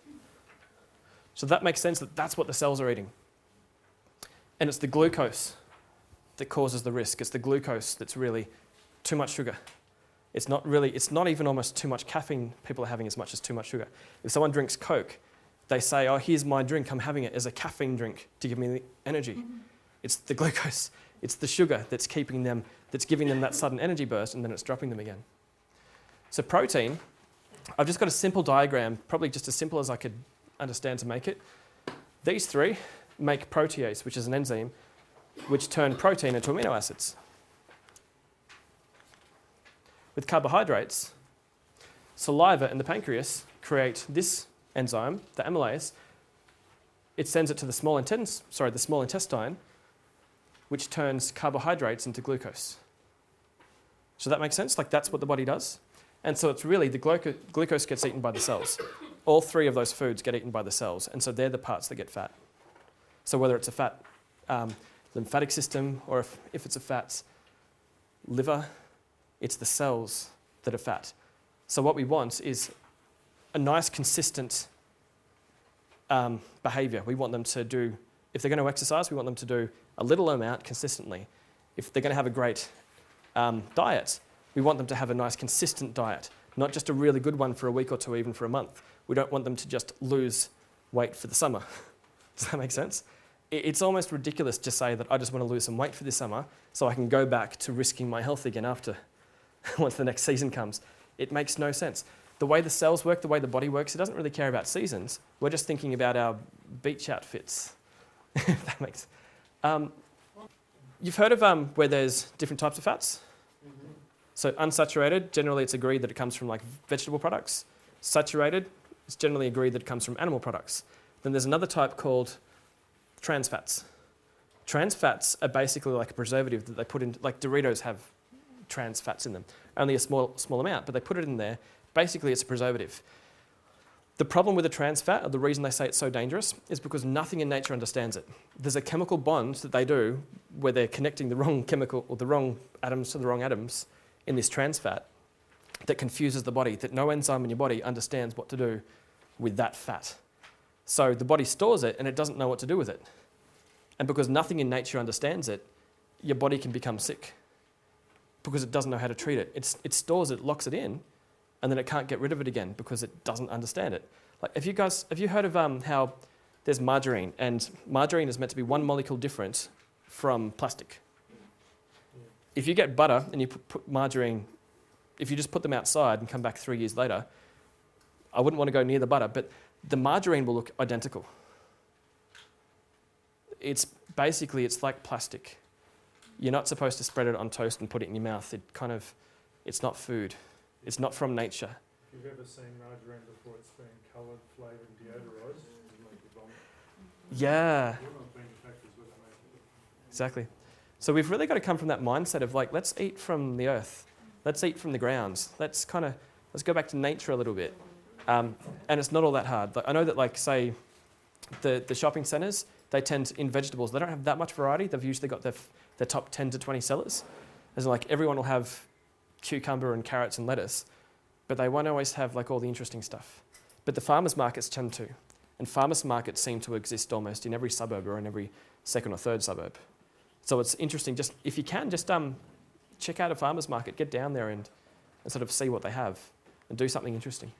So that makes sense that that's what the cells are eating. And it's the glucose that causes the risk. It's the glucose that's really too much sugar. It's not even almost too much caffeine people are having as much as too much sugar. If someone drinks Coke, they say, oh, here's my drink, I'm having it as a caffeine drink to give me the energy. Mm-hmm. It's the glucose, it's the sugar that's giving them that sudden energy burst, and then it's dropping them again. So protein, I've just got a simple diagram, probably just as simple as I could understand to make it. These three, make protease, which is an enzyme, which turn protein into amino acids. With carbohydrates, saliva and the pancreas create this enzyme, the amylase. It sends it to the small intestine, which turns carbohydrates into glucose. So that makes sense? Like that's what the body does. And so it's really the glucose gets eaten by the cells. All three of those foods get eaten by the cells, and so they're the parts that get fat. So whether it's a fat lymphatic system or if it's a fat liver, it's the cells that are fat. So what we want is a nice, consistent behavior. We want them to do, if they're going to exercise, we want them to do a little amount consistently. If they're going to have a great diet, we want them to have a nice, consistent diet, not just a really good one for a week or two, even for a month. We don't want them to just lose weight for the summer. Does that make sense? It's almost ridiculous to say that I just want to lose some weight for this summer so I can go back to risking my health again after, once the next season comes. It makes no sense. The way the cells work, the way the body works, it doesn't really care about seasons. We're just thinking about our beach outfits. If that makes You've heard of where there's different types of fats? Mm-hmm. So unsaturated, generally it's agreed that it comes from like vegetable products. Saturated, it's generally agreed that it comes from animal products. Then there's another type called trans fats. Trans fats are basically like a preservative that they put in, like Doritos have trans fats in them. Only a small amount, but they put it in there. Basically, it's a preservative. The problem with a trans fat, or the reason they say it's so dangerous, is because nothing in nature understands it. There's a chemical bond that they do where they're connecting the wrong chemical or the wrong atoms to the wrong atoms in this trans fat that confuses the body, that no enzyme in your body understands what to do with that fat. So the body stores it and it doesn't know what to do with it. And because nothing in nature understands it, your body can become sick because it doesn't know how to treat it. It stores it, locks it in, and then it can't get rid of it again because it doesn't understand it. Like, have you heard of how there's margarine, and margarine is meant to be one molecule different from plastic? If you get butter and you put margarine, if you just put them outside and come back 3 years later, I wouldn't want to go near the butter, but the margarine will look identical. It's like plastic. You're not supposed to spread it on toast and put it in your mouth. It's not food. It's not from nature. If you've ever seen margarine before it's been coloured, flavoured, deodorised, it'll make you vomit. Yeah. One of the factors where they make it. Exactly. So we've really got to come from that mindset of like, let's eat from the earth. Let's eat from the grounds. Let's go back to nature a little bit. And it's not all that hard. Like, I know that, like, say, the shopping centres, they tend, in vegetables, they don't have that much variety. They've usually got their top 10 to 20 sellers. As in, like, everyone will have cucumber and carrots and lettuce, but they won't always have like all the interesting stuff. But the farmers markets tend to. And farmers markets seem to exist almost in every suburb or in every second or third suburb. So it's interesting, just if you can, just check out a farmers market, get down there and sort of see what they have and do something interesting.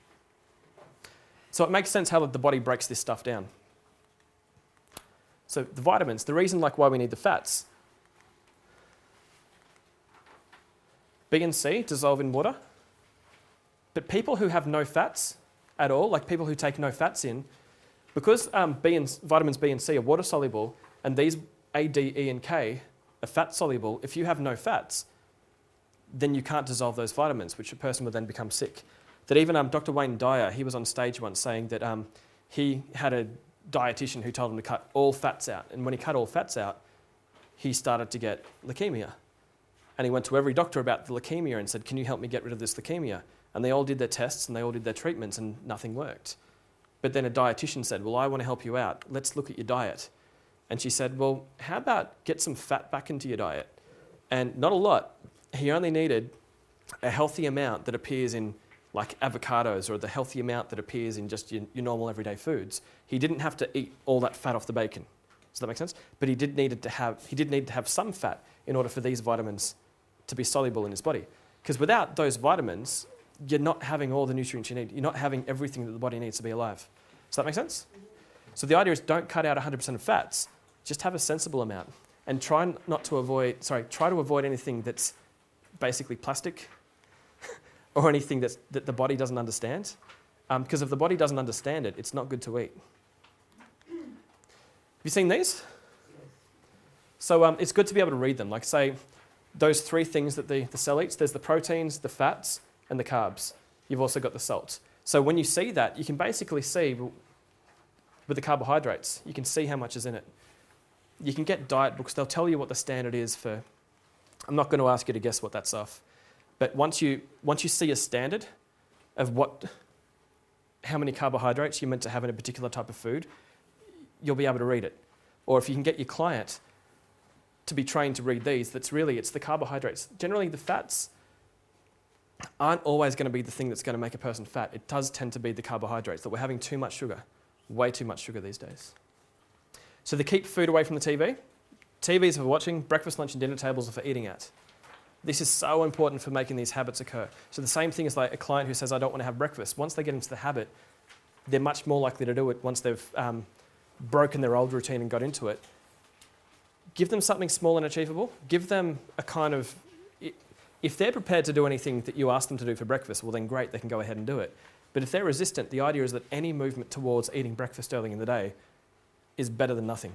So it makes sense how the body breaks this stuff down. So the vitamins, the reason like why we need the fats, B and C dissolve in water, but people who have no fats at all, like people who take no fats in, because vitamins B and C are water soluble, and these A, D, E, and K are fat soluble, if you have no fats, then you can't dissolve those vitamins, which a person would then become sick. That even Dr. Wayne Dyer, he was on stage once saying that he had a dietitian who told him to cut all fats out, and when he cut all fats out, he started to get leukemia. And he went to every doctor about the leukemia and said, can you help me get rid of this leukemia? And they all did their tests and they all did their treatments and nothing worked. But then a dietitian said, well, I want to help you out. Let's look at your diet. And she said, well, how about get some fat back into your diet? And not a lot. He only needed a healthy amount that appears in like avocados, or the healthy amount that appears in just your normal everyday foods. He didn't have to eat all that fat off the bacon. Does that make sense? But he did need to have some fat in order for these vitamins to be soluble in his body. Because without those vitamins, you're not having all the nutrients you need. You're not having everything that the body needs to be alive. Does that make sense? So the idea is don't cut out 100% of fats, just have a sensible amount. And try to avoid anything that's basically plastic or anything that the body doesn't understand. Because if the body doesn't understand it, it's not good to eat. you seen these? So it's good to be able to read them. Like say, those three things that the cell eats, there's the proteins, the fats, and the carbs. You've also got the salts. So when you see that, you can basically see with the carbohydrates, you can see how much is in it. You can get diet books, they'll tell you what the standard is for, I'm not going to ask you to guess what that's off, but once you see a standard of how many carbohydrates you're meant to have in a particular type of food, you'll be able to read it. Or if you can get your client to be trained to read these, it's the carbohydrates. Generally the fats aren't always going to be the thing that's going to make a person fat. It does tend to be the carbohydrates, that we're having too much sugar, way too much sugar these days. So to keep food away from the TV. TVs are for watching, breakfast, lunch and dinner tables are for eating at. This is so important for making these habits occur. So the same thing as like a client who says, I don't want to have breakfast. Once they get into the habit, they're much more likely to do it once they've broken their old routine and got into it. Give them something small and achievable. Give them a kind of, if they're prepared to do anything that you ask them to do for breakfast, well then great, they can go ahead and do it. But if they're resistant, the idea is that any movement towards eating breakfast early in the day is better than nothing.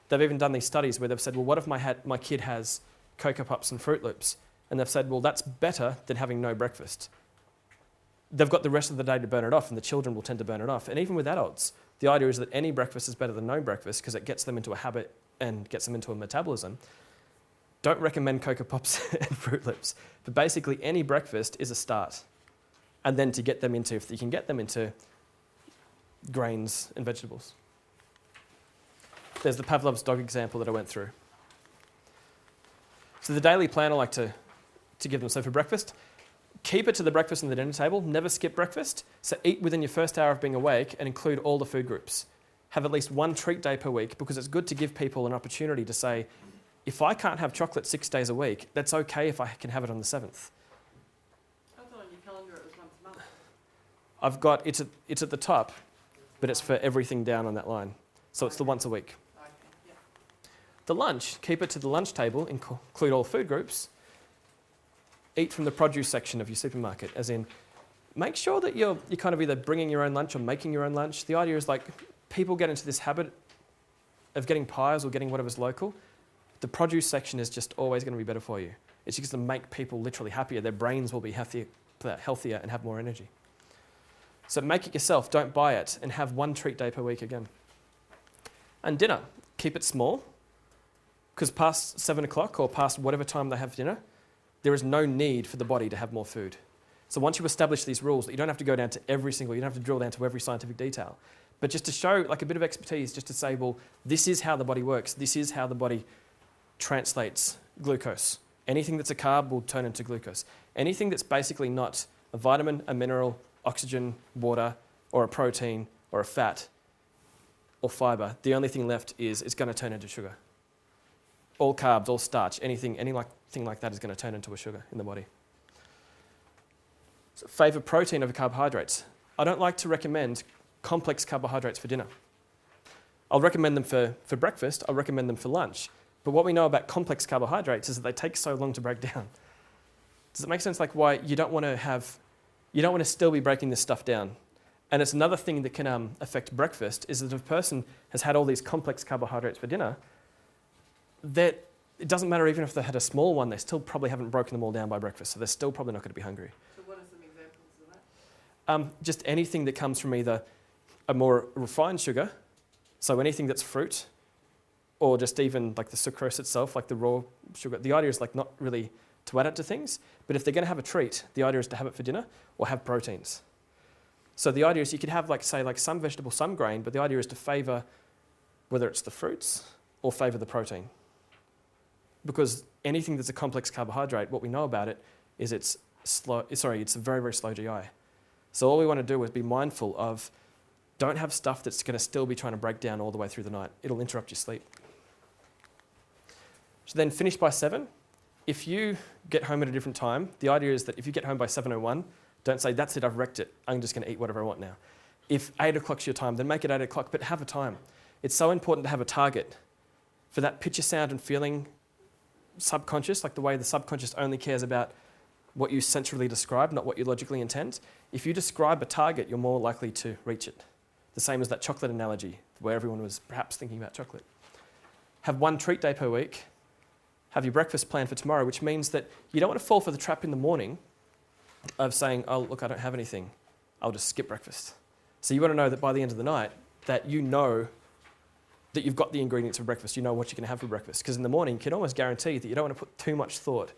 They've even done these studies where they've said, well, what if my kid has Cocoa Puffs and Fruit Loops? And they've said, well, that's better than having no breakfast. They've got the rest of the day to burn it off, and the children will tend to burn it off. And even with adults, the idea is that any breakfast is better than no breakfast because it gets them into a habit and gets them into a metabolism. Don't recommend Cocoa Pops and Fruit Loops. But basically, any breakfast is a start. And then to get them into, if you can get them into grains and vegetables. There's the Pavlov's dog example that I went through. So the daily plan I like to give them. So for breakfast, keep it to the breakfast and the dinner table. Never skip breakfast. So eat within your first hour of being awake and include all the food groups. Have at least one treat day per week because it's good to give people an opportunity to say, if I can't have chocolate 6 days a week, that's okay if I can have it on the 7th. I thought on your calendar it was once a month. I've got, it's at the top, but it's for everything down on that line. So it's the once a week. Okay, yeah. The lunch, keep it to the lunch table, include all food groups. Eat from the produce section of your supermarket, as in, make sure that you're kind of either bringing your own lunch or making your own lunch. The idea is like, people get into this habit of getting pies or getting whatever's local. The produce section is just always going to be better for you. It's just going to make people literally happier. Their brains will be healthier and have more energy. So make it yourself, don't buy it, and have one treat day per week again. And dinner, keep it small, because past 7 o'clock or past whatever time they have dinner, there is no need for the body to have more food. So once you establish these rules, you don't have to go down to you don't have to drill down to every scientific detail, but just to show like a bit of expertise, just to say, well, this is how the body works. This is how the body translates glucose. Anything that's a carb will turn into glucose. Anything that's basically not a vitamin, a mineral, oxygen, water, or a protein, or a fat, or fiber, the only thing left is it's going to turn into sugar. All carbs, all starch, anything like that is going to turn into a sugar in the body. So favour protein over carbohydrates. I don't like to recommend complex carbohydrates for dinner. I'll recommend them for breakfast, I'll recommend them for lunch. But what we know about complex carbohydrates is that they take so long to break down. Does it make sense like why you don't want to still be breaking this stuff down? And it's another thing that can affect breakfast is that if a person has had all these complex carbohydrates for dinner, that it doesn't matter even if they had a small one, they still probably haven't broken them all down by breakfast, so they're still probably not going to be hungry. So what are some examples of that? Just anything that comes from either a more refined sugar, so anything that's fruit, or just even like the sucrose itself, like the raw sugar. The idea is like not really to add it to things, but if they're going to have a treat, the idea is to have it for dinner or have proteins. So the idea is you could have like some vegetable, some grain, but the idea is to favour whether it's the fruits or favour the protein. Because anything that's a complex carbohydrate, what we know about it is it's a very, very slow GI. So all we want to do is be mindful of don't have stuff that's going to still be trying to break down all the way through the night. It'll interrupt your sleep. So then finish by 7. If you get home at a different time, the idea is that if you get home by 7:01, don't say, that's it, I've wrecked it. I'm just going to eat whatever I want now. If 8 o'clock's your time, then make it 8 o'clock, but have a time. It's so important to have a target for that picture, sound and feeling subconscious, like the way the subconscious only cares about what you centrally describe, not what you logically intend. If you describe a target, you're more likely to reach it. The same as that chocolate analogy, where everyone was perhaps thinking about chocolate. Have one treat day per week. Have your breakfast planned for tomorrow, which means that you don't want to fall for the trap in the morning of saying, oh, look, I don't have anything. I'll just skip breakfast. So you want to know that by the end of the night, that you know that you've got the ingredients for breakfast. You know what you're going to have for breakfast. Because in the morning, you can almost guarantee that you don't want to put too much thought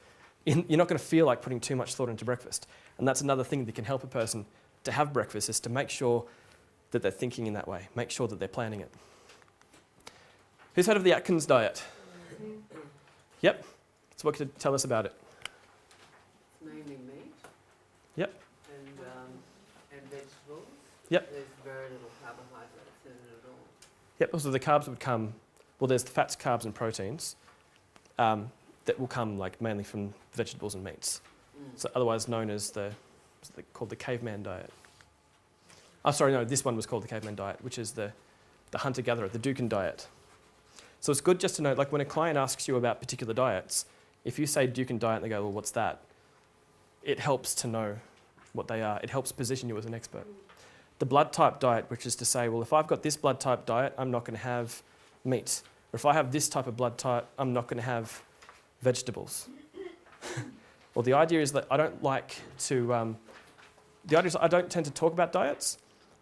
in. You're not going to feel like putting too much thought into breakfast. And that's another thing that can help a person to have breakfast, is to make sure that they're thinking in that way. Make sure that they're planning it. Who's heard of the Atkins diet? Yep. So what can you tell us about it? It's mainly meat. Yep. And vegetables. Yep. There's very little carbohydrates in it at all. Yep. Also, the carbs would come. Well, there's the fats, carbs, and proteins that will come like mainly from vegetables and meats. So otherwise known as called the caveman diet. Oh, sorry, no. This one was called the caveman diet, which is the hunter-gatherer, the Dukan diet. So it's good just to know, like when a client asks you about particular diets, if you say Dukan diet and they go, well, what's that? It helps to know what they are. It helps position you as an expert. The blood type diet, which is to say, well, if I've got this blood type diet, I'm not going to have meat. Or if I have this type of blood type, I'm not going to have vegetables. Well, the idea is that I don't like to, the idea is I don't tend to talk about diets,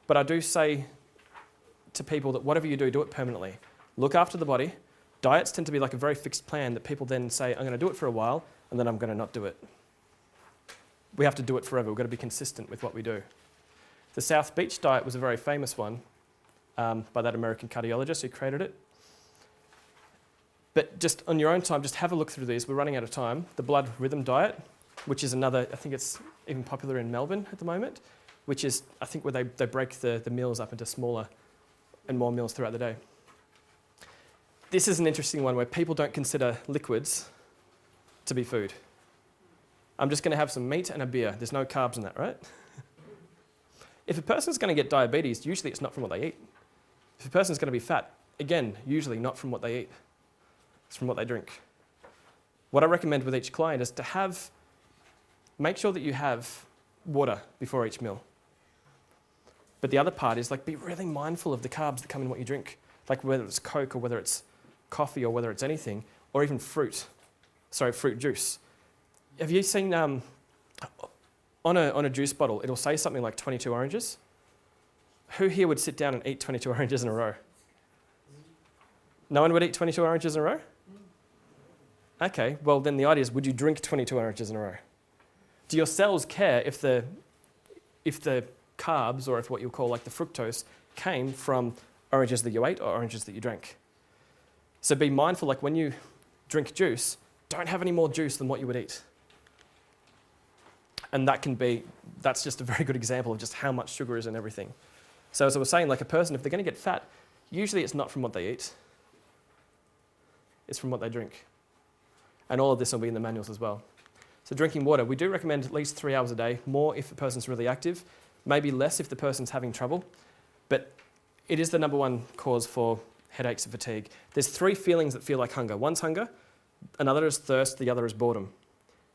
but I do say to people that whatever you do, do it permanently. Look after the body. Diets tend to be like a very fixed plan that people then say, I'm going to do it for a while, and then I'm going to not do it. We have to do it forever. We've got to be consistent with what we do. The South Beach diet was a very famous one by that American cardiologist who created it. But just on your own time, just have a look through these. We're running out of time. The blood rhythm diet, which is another, I think it's even popular in Melbourne at the moment, which is, I think, where they break the meals up into smaller and more meals throughout the day. This is an interesting one where people don't consider liquids to be food. I'm just going to have some meat and a beer. There's no carbs in that, right? If a person's going to get diabetes, usually it's not from what they eat. If a person's going to be fat, again, usually not from what they eat. It's from what they drink. What I recommend with each client is to make sure that you have water before each meal. But the other part is be really mindful of the carbs that come in what you drink. Like whether it's Coke or whether it's coffee or whether it's anything, or even fruit juice. Have you seen on a juice bottle, it'll say something like 22 oranges? Who here would sit down and eat 22 oranges in a row? No one would eat 22 oranges in a row? Okay, well then the idea is, would you drink 22 oranges in a row? Do your cells care if the carbs, or if what you'll call the fructose, came from oranges that you ate or oranges that you drank? So be mindful, when you drink juice, don't have any more juice than what you would eat. And that's just a very good example of just how much sugar is in everything. So as I was saying, a person, if they're going to get fat, usually it's not from what they eat. It's from what they drink. And all of this will be in the manuals as well. So drinking water, we do recommend at least 3 hours a day, more if the person's really active, maybe less if the person's having trouble. But it is the number one cause for headaches and fatigue. There's 3 feelings that feel like hunger. One's hunger, another is thirst, the other is boredom.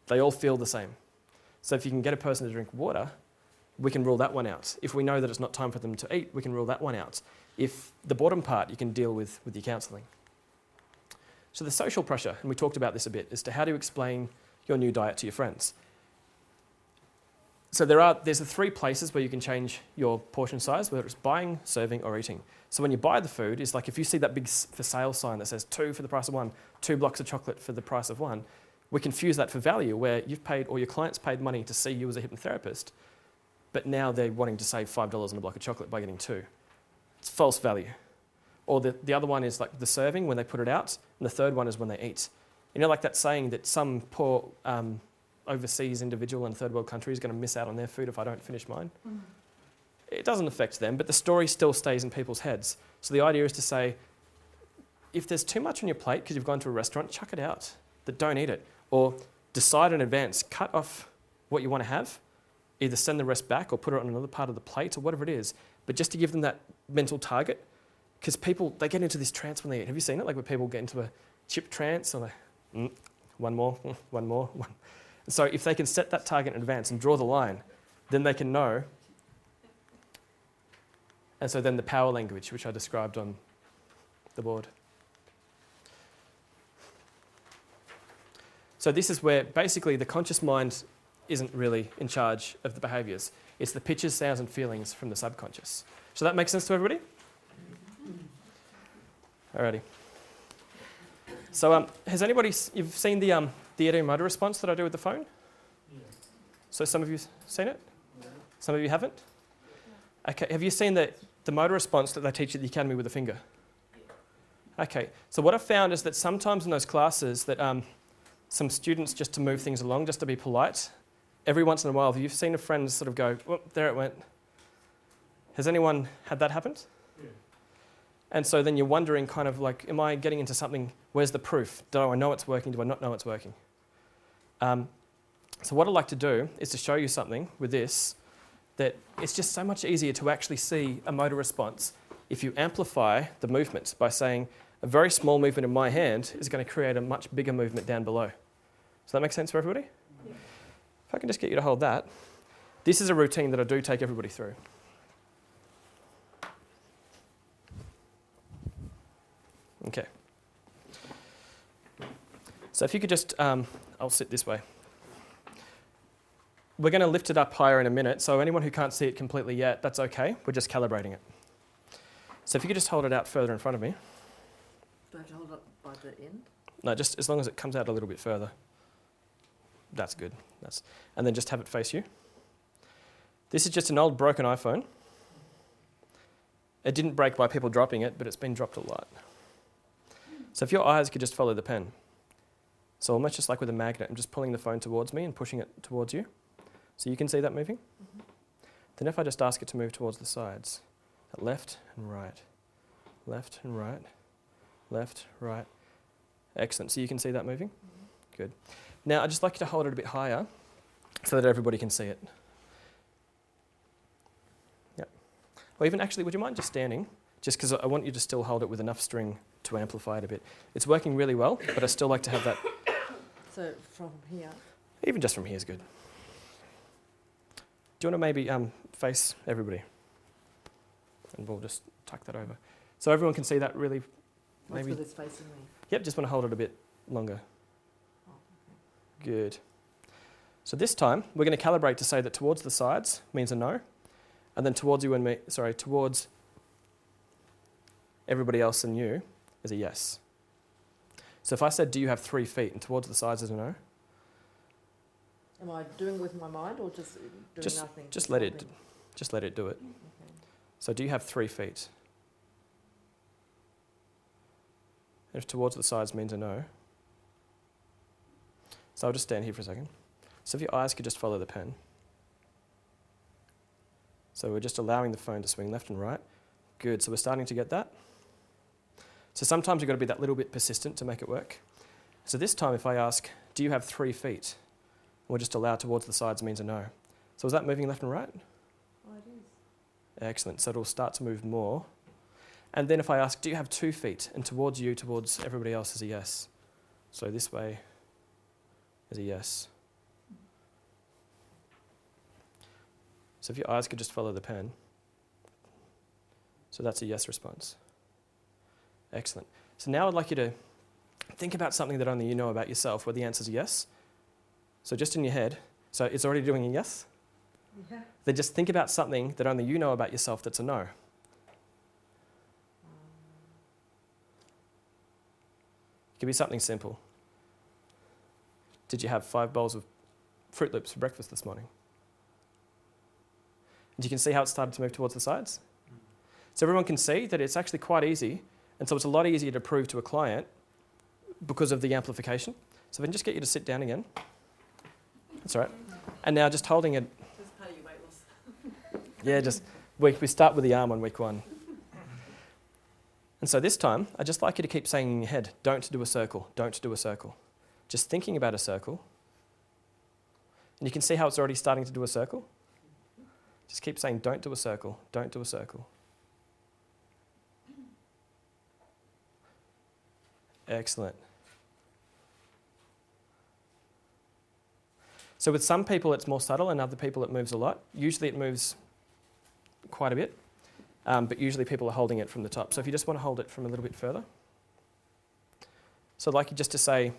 They all feel the same. So if you can get a person to drink water, we can rule that one out. If we know that it's not time for them to eat, we can rule that one out. If the boredom part, you can deal with your counselling. So the social pressure, and we talked about this a bit, as to how do you explain your new diet to your friends. So there's the 3 places where you can change your portion size, whether it's buying, serving, or eating. So when you buy the food, it's if you see that big for sale sign that says 2 for the price of 1, 2 blocks of chocolate for the price of 1, we confuse that for value, where you've paid, or your client's paid money to see you as a hypnotherapist, but now they're wanting to save $5 on a block of chocolate by getting 2. It's false value. Or the other one is the serving, when they put it out, and the third one is when they eat. You know, that saying that some poor overseas individual in a third world country is going to miss out on their food if I don't finish mine? It doesn't affect them, but the story still stays in people's heads. So the idea is to say, if there's too much on your plate because you've gone to a restaurant, chuck it out. Don't eat it. Or decide in advance, cut off what you want to have, either send the rest back or put it on another part of the plate or whatever it is, but just to give them that mental target. Because people, they get into this trance when they eat. Have you seen it? Where people get into a chip trance and one more. So if they can set that target in advance and draw the line, then they can know. And so then the power language, which I described on the board. So this is where basically the conscious mind isn't really in charge of the behaviours. It's the pictures, sounds and feelings from the subconscious. So that makes sense to everybody? Alrighty. So has anybody, you've seen the ideomotor response that I do with the phone? Yeah. So some of you seen it? Some of you haven't? Okay, have you seen the motor response that they teach at the academy with the finger? Okay, so what I've found is that sometimes in those classes that some students, just to move things along, just to be polite, every once in a while, you've seen a friend sort of go, oh, there it went. Has anyone had that happen? Yeah. And so then you're wondering kind of like, am I getting into something, where's the proof? Do I know it's working? Do I not know it's working? So what I'd like to do is to show you something with this, that it's just so much easier to actually see a motor response if you amplify the movement by saying a very small movement in my hand is going to create a much bigger movement down below. Does that make sense for everybody? Yeah. If I can just get you to hold that. This is a routine that I do take everybody through. Okay. So if you could just, I'll sit this way. We're going to lift it up higher in a minute, so anyone who can't see it completely yet, that's okay. We're just calibrating it. So if you could just hold it out further in front of me. Do I have to hold it by the end? No, just as long as it comes out a little bit further. That's good. And then just have it face you. This is just an old broken iPhone. It didn't break by people dropping it, but it's been dropped a lot. So if your eyes could just follow the pen. So almost just like with a magnet, I'm just pulling the phone towards me and pushing it towards you. So you can see that moving? Mm-hmm. Then if I just ask it to move towards the sides, left and right, left and right, left, right. Excellent. So you can see that moving? Mm-hmm. Good. Now I'd just like you to hold it a bit higher so that everybody can see it. Yep. Or even actually, would you mind just standing? Just because I want you to still hold it with enough string to amplify it a bit. It's working really well, but I still like to have that. So from here? Even just from here is good. Do you want to maybe face everybody? And we'll just tuck that over. So everyone can see that really. What's Maybe. with this facing me? Yep, just want to hold it a bit longer. Oh, okay. Good. So this time, we're going to calibrate to say that towards the sides means a no, and then towards you and me, towards everybody else and you is a yes. So if I said, do you have 3 feet, and towards the sides is a no? Am I doing with my mind or just doing nothing? Just let it do it. Okay. So do you have 3 feet? And if towards the sides means a no. So I'll just stand here for a second. So if your eyes could just follow the pen. So we're just allowing the phone to swing left and right. Good, so we're starting to get that. So sometimes you've got to be that little bit persistent to make it work. So this time if I ask, do you have 3 feet? We'll just allow towards the sides means a no. So is that moving left and right? Oh, it is. Excellent, so it'll start to move more. And then if I ask, do you have 2 feet? And towards you, towards everybody else is a yes. So this way is a yes. So if your eyes could just follow the pen. So that's a yes response. Excellent. So now I'd like you to think about something that only you know about yourself where the answer is yes. So just in your head, so it's already doing a yes? Yeah. Then just think about something that only you know about yourself that's a no. It could be something simple. Did you have 5 bowls of Fruit Loops for breakfast this morning? And you can see how it started to move towards the sides? So everyone can see that it's actually quite easy, and so it's a lot easier to prove to a client because of the amplification. So if I can just get you to sit down again. That's all right. And now just holding it. Just pay your weight loss. Yeah, just we start with the arm on week 1. And so this time, I'd just like you to keep saying in your head, don't do a circle, don't do a circle. Just thinking about a circle. And you can see how it's already starting to do a circle. Just keep saying, don't do a circle, don't do a circle. Excellent. So with some people it's more subtle and other people it moves a lot. Usually it moves quite a bit. but usually people are holding it from the top. So if you just want to hold it from a little bit further. So I'd like you just to say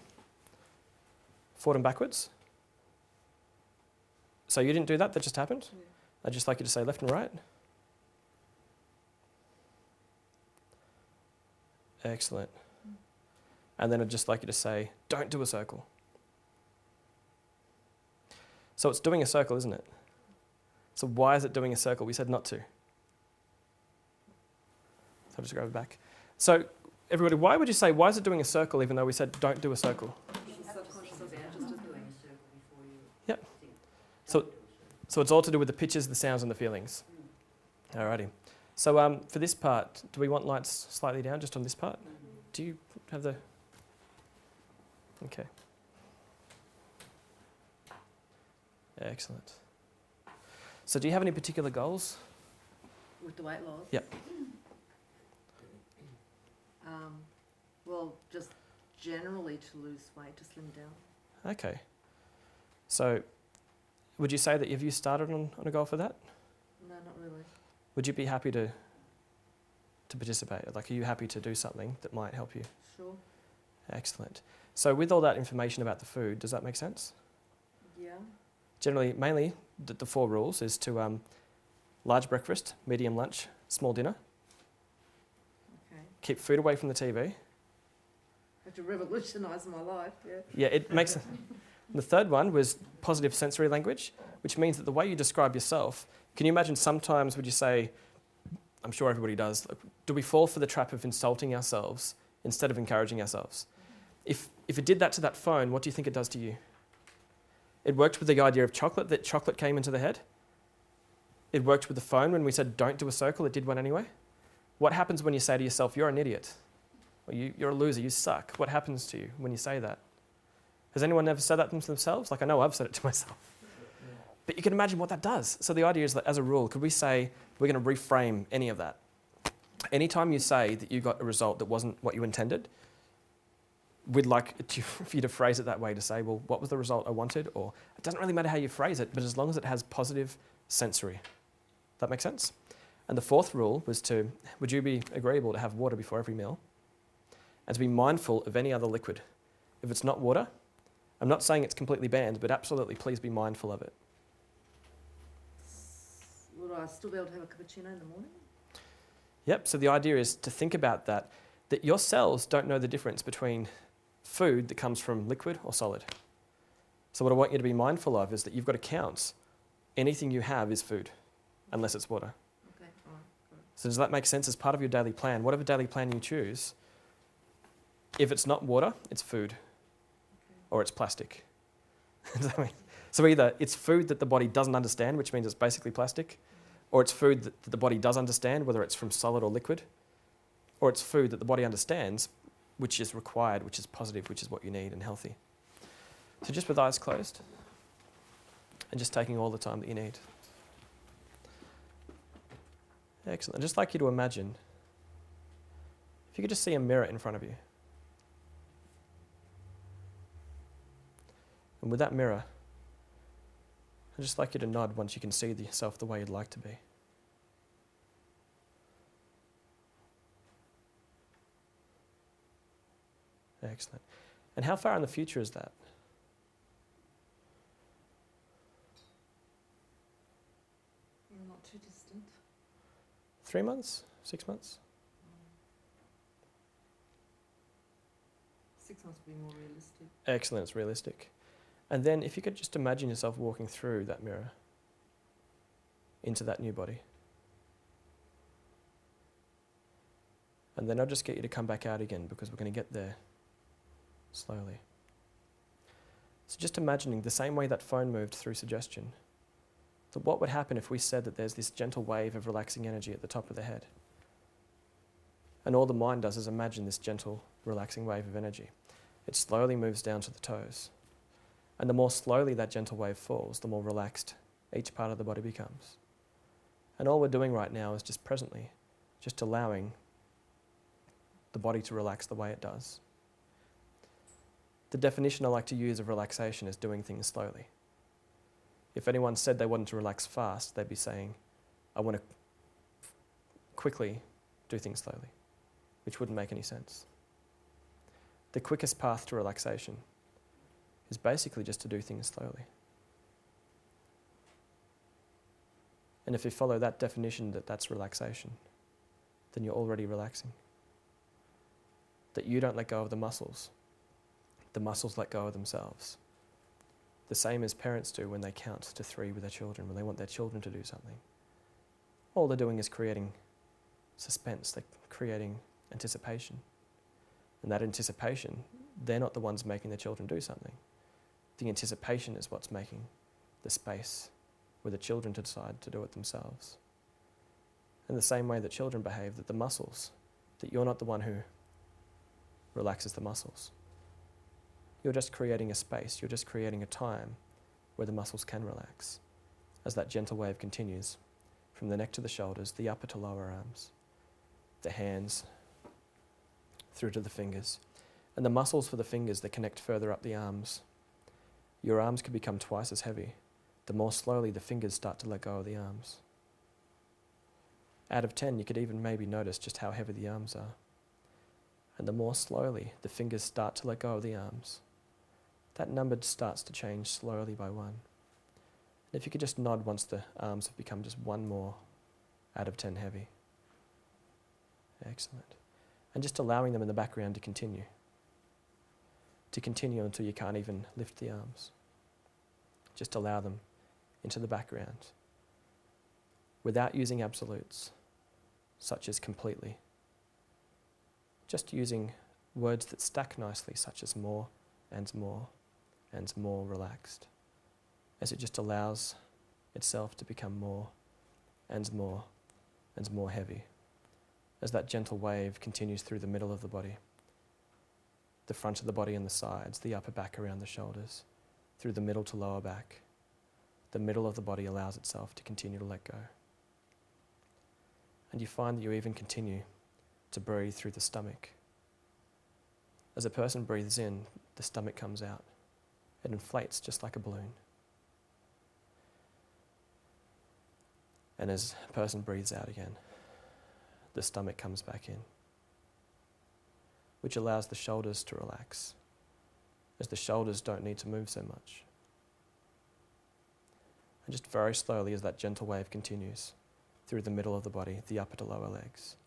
forward and backwards. So you didn't do that, that just happened? Yeah. I'd just like you to say left and right. Excellent. And then I'd just like you to say, don't do a circle. So it's doing a circle, isn't it? So why is it doing a circle? We said not to. So I'll just grab it back. So everybody, why would you say, why is it doing a circle even though we said don't do a circle? You have to think about just doing a circle before you Yep. think. So- Don't do a circle. So it's all to do with the pictures, the sounds and the feelings. Alrighty. So for this part, do we want lights slightly down just on this part? Do you have the... Okay. Excellent. So do you have any particular goals? With the weight loss? Yep. Well, just generally to lose weight, to slim down. Okay. So would you say that have you started on a goal for that? No, not really. Would you be happy to participate? Like, are you happy to do something that might help you? Sure. Excellent. So with all that information about the food, does that make sense? Yeah. Generally, mainly, the 4 rules is to large breakfast, medium lunch, small dinner. Okay. Keep food away from the TV. Had to revolutionise my life, yeah. Yeah, it makes... The third one was positive sensory language, which means that the way you describe yourself, can you imagine sometimes would you say, I'm sure everybody does, do we fall for the trap of insulting ourselves instead of encouraging ourselves? If it did that to that phone, what do you think it does to you? It worked with the idea of chocolate, that chocolate came into the head. It worked with the phone when we said don't do a circle, it did one anyway. What happens when you say to yourself, you're an idiot? Or you're a loser, you suck. What happens to you when you say that? Has anyone ever said that to themselves? Like, I know I've said it to myself. But you can imagine what that does. So the idea is that as a rule, could we say we're going to reframe any of that? Anytime you say that you got a result that wasn't what you intended, we'd like for you to phrase it that way, to say, well, what was the result I wanted? Or it doesn't really matter how you phrase it, but as long as it has positive sensory. That make sense? And the 4th rule was would you be agreeable to have water before every meal? And to be mindful of any other liquid. If it's not water, I'm not saying it's completely banned, but absolutely please be mindful of it. Would I still be able to have a cappuccino in the morning? Yep, so the idea is to think about that your cells don't know the difference between food that comes from liquid or solid. So what I want you to be mindful of is that you've got to count anything you have is food, unless it's water. Okay, all right. Got it. So does that make sense as part of your daily plan? Whatever daily plan you choose, if it's not water, it's food, or it's plastic. Does that mean? So either it's food that the body doesn't understand, which means it's basically plastic, or it's food that the body does understand, whether it's from solid or liquid, or it's food that the body understands, which is required, which is positive, which is what you need and healthy. So just with eyes closed, and just taking all the time that you need. Excellent. I'd just like you to imagine, if you could just see a mirror in front of you. And with that mirror, I'd just like you to nod once you can see yourself the way you'd like to be. Excellent. And how far in the future is that? Not too distant. 3 months? 6 months? 6 months would be more realistic. Excellent, it's realistic. And then if you could just imagine yourself walking through that mirror into that new body. And then I'll just get you to come back out again because we're going to get there slowly. So just imagining the same way that phone moved through suggestion, that what would happen if we said that there's this gentle wave of relaxing energy at the top of the head? And all the mind does is imagine this gentle, relaxing wave of energy. It slowly moves down to the toes. And the more slowly that gentle wave falls, the more relaxed each part of the body becomes. And all we're doing right now is just presently, just allowing the body to relax the way it does. The definition I like to use of relaxation is doing things slowly. If anyone said they wanted to relax fast, they'd be saying, I want to quickly do things slowly, which wouldn't make any sense. The quickest path to relaxation is basically just to do things slowly. And if you follow that definition that that's relaxation, then you're already relaxing. That you don't let go of the muscles let go of themselves. The same as parents do when they count to 3 with their children, when they want their children to do something. All they're doing is creating suspense, they're creating anticipation. And that anticipation, they're not the ones making their children do something. The anticipation is what's making the space for the children to decide to do it themselves. In the same way that children behave, that the muscles, that you're not the one who relaxes the muscles. You're just creating a space, you're just creating a time where the muscles can relax, as that gentle wave continues from the neck to the shoulders, the upper to lower arms, the hands through to the fingers. And the muscles for the fingers that connect further up the arms. Your arms could become twice as heavy the more slowly the fingers start to let go of the arms. Out of 10, you could even maybe notice just how heavy the arms are. And the more slowly the fingers start to let go of the arms, that number starts to change slowly by 1. And if you could just nod once the arms have become just 1 more out of 10 heavy. Excellent. And just allowing them in the background to continue until you can't even lift the arms. Just allow them into the background without using absolutes, such as completely. Just using words that stack nicely, such as more and more and more relaxed, as it just allows itself to become more and more and more heavy, as that gentle wave continues through the middle of the body, the front of the body and the sides, the upper back around the shoulders, through the middle to lower back. The middle of the body allows itself to continue to let go. And you find that you even continue to breathe through the stomach. As a person breathes in, the stomach comes out. It inflates just like a balloon. And as a person breathes out again, the stomach comes back in, which allows the shoulders to relax, as the shoulders don't need to move so much. And just very slowly, as that gentle wave continues through the middle of the body, the upper to lower legs,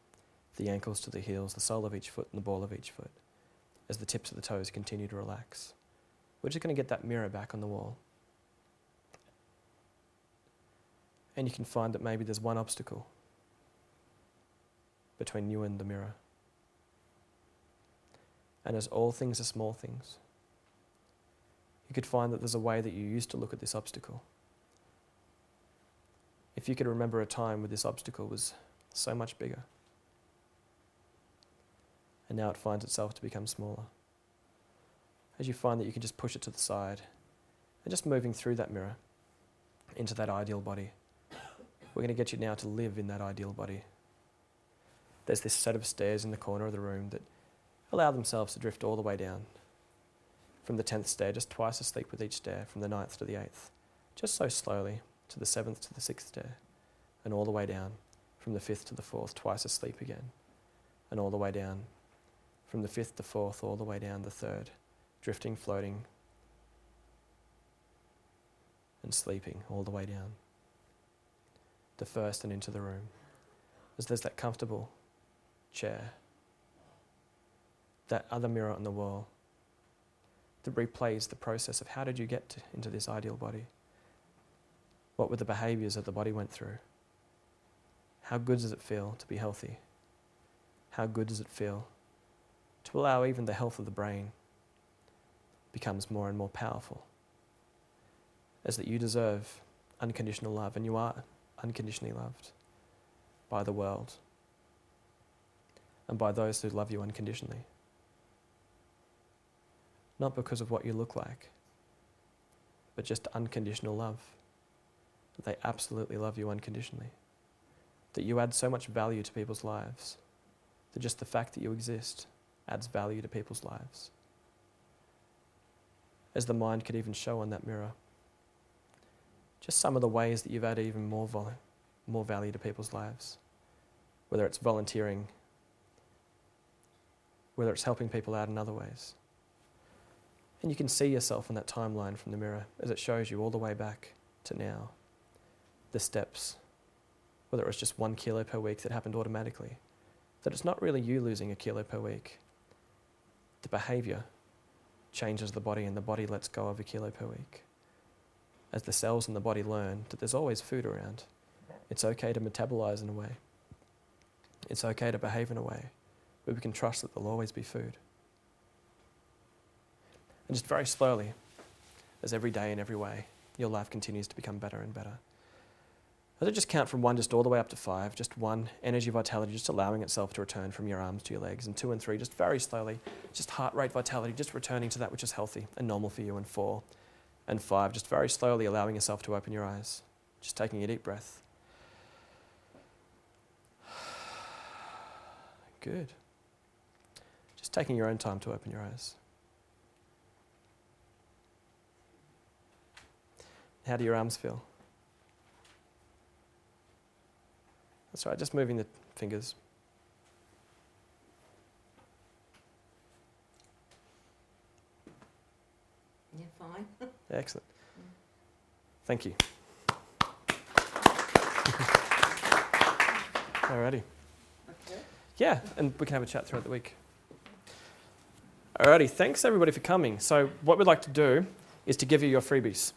the ankles to the heels, the sole of each foot and the ball of each foot, as the tips of the toes continue to relax. We're just going to get that mirror back on the wall. And you can find that maybe there's one obstacle between you and the mirror. And as all things are small things, you could find that there's a way that you used to look at this obstacle. If you could remember a time where this obstacle was so much bigger, and now it finds itself to become smaller. As you find that you can just push it to the side, and just moving through that mirror into that ideal body. We're going to get you now to live in that ideal body. There's this set of stairs in the corner of the room that allow themselves to drift all the way down. From the 10th stair, just twice asleep with each stair, from the 9th to the 8th. Just so slowly, to the 7th to the 6th stair, and all the way down, from the 5th to the 4th, twice asleep again, and all the way down, from the 5th to 4th, all the way down the 3rd, drifting, floating, and sleeping all the way down. The 1st and into the room, as there's that comfortable chair, that other mirror on the wall, that replays the process of how did you get into this ideal body? What were the behaviours that the body went through? How good does it feel to be healthy? How good does it feel to allow even the health of the brain becomes more and more powerful? As that you deserve unconditional love, and you are unconditionally loved by the world and by those who love you unconditionally. Not because of what you look like, but just unconditional love. They absolutely love you unconditionally. That you add so much value to people's lives, that just the fact that you exist adds value to people's lives. As the mind could even show on that mirror, just some of the ways that you've added even more value to people's lives. whether it's volunteering, whether it's helping people out in other ways. And you can see yourself in that timeline from the mirror as it shows you all the way back to now, the steps, whether it was just 1 kilo per week that happened automatically, that it's not really you losing a kilo per week. The behaviour changes the body and the body lets go of a kilo per week. As the cells in the body learn that there's always food around, it's okay to metabolize in a way. It's okay to behave in a way, but we can trust that there'll always be food. And just very slowly, as every day in every way, your life continues to become better and better. As I just count from 1 just all the way up to 5, just 1, energy vitality just allowing itself to return from your arms to your legs, and 2 and 3, just very slowly, just heart rate vitality, just returning to that which is healthy and normal for you, and 4 and 5, just very slowly allowing yourself to open your eyes, just taking a deep breath. Good. Just taking your own time to open your eyes. How do your arms feel? That's right, just moving the fingers. Yeah, fine. Excellent. Thank you. Alrighty. Okay. Yeah, and we can have a chat throughout the week. Alrighty, thanks everybody for coming. So what we'd like to do is to give you your freebies.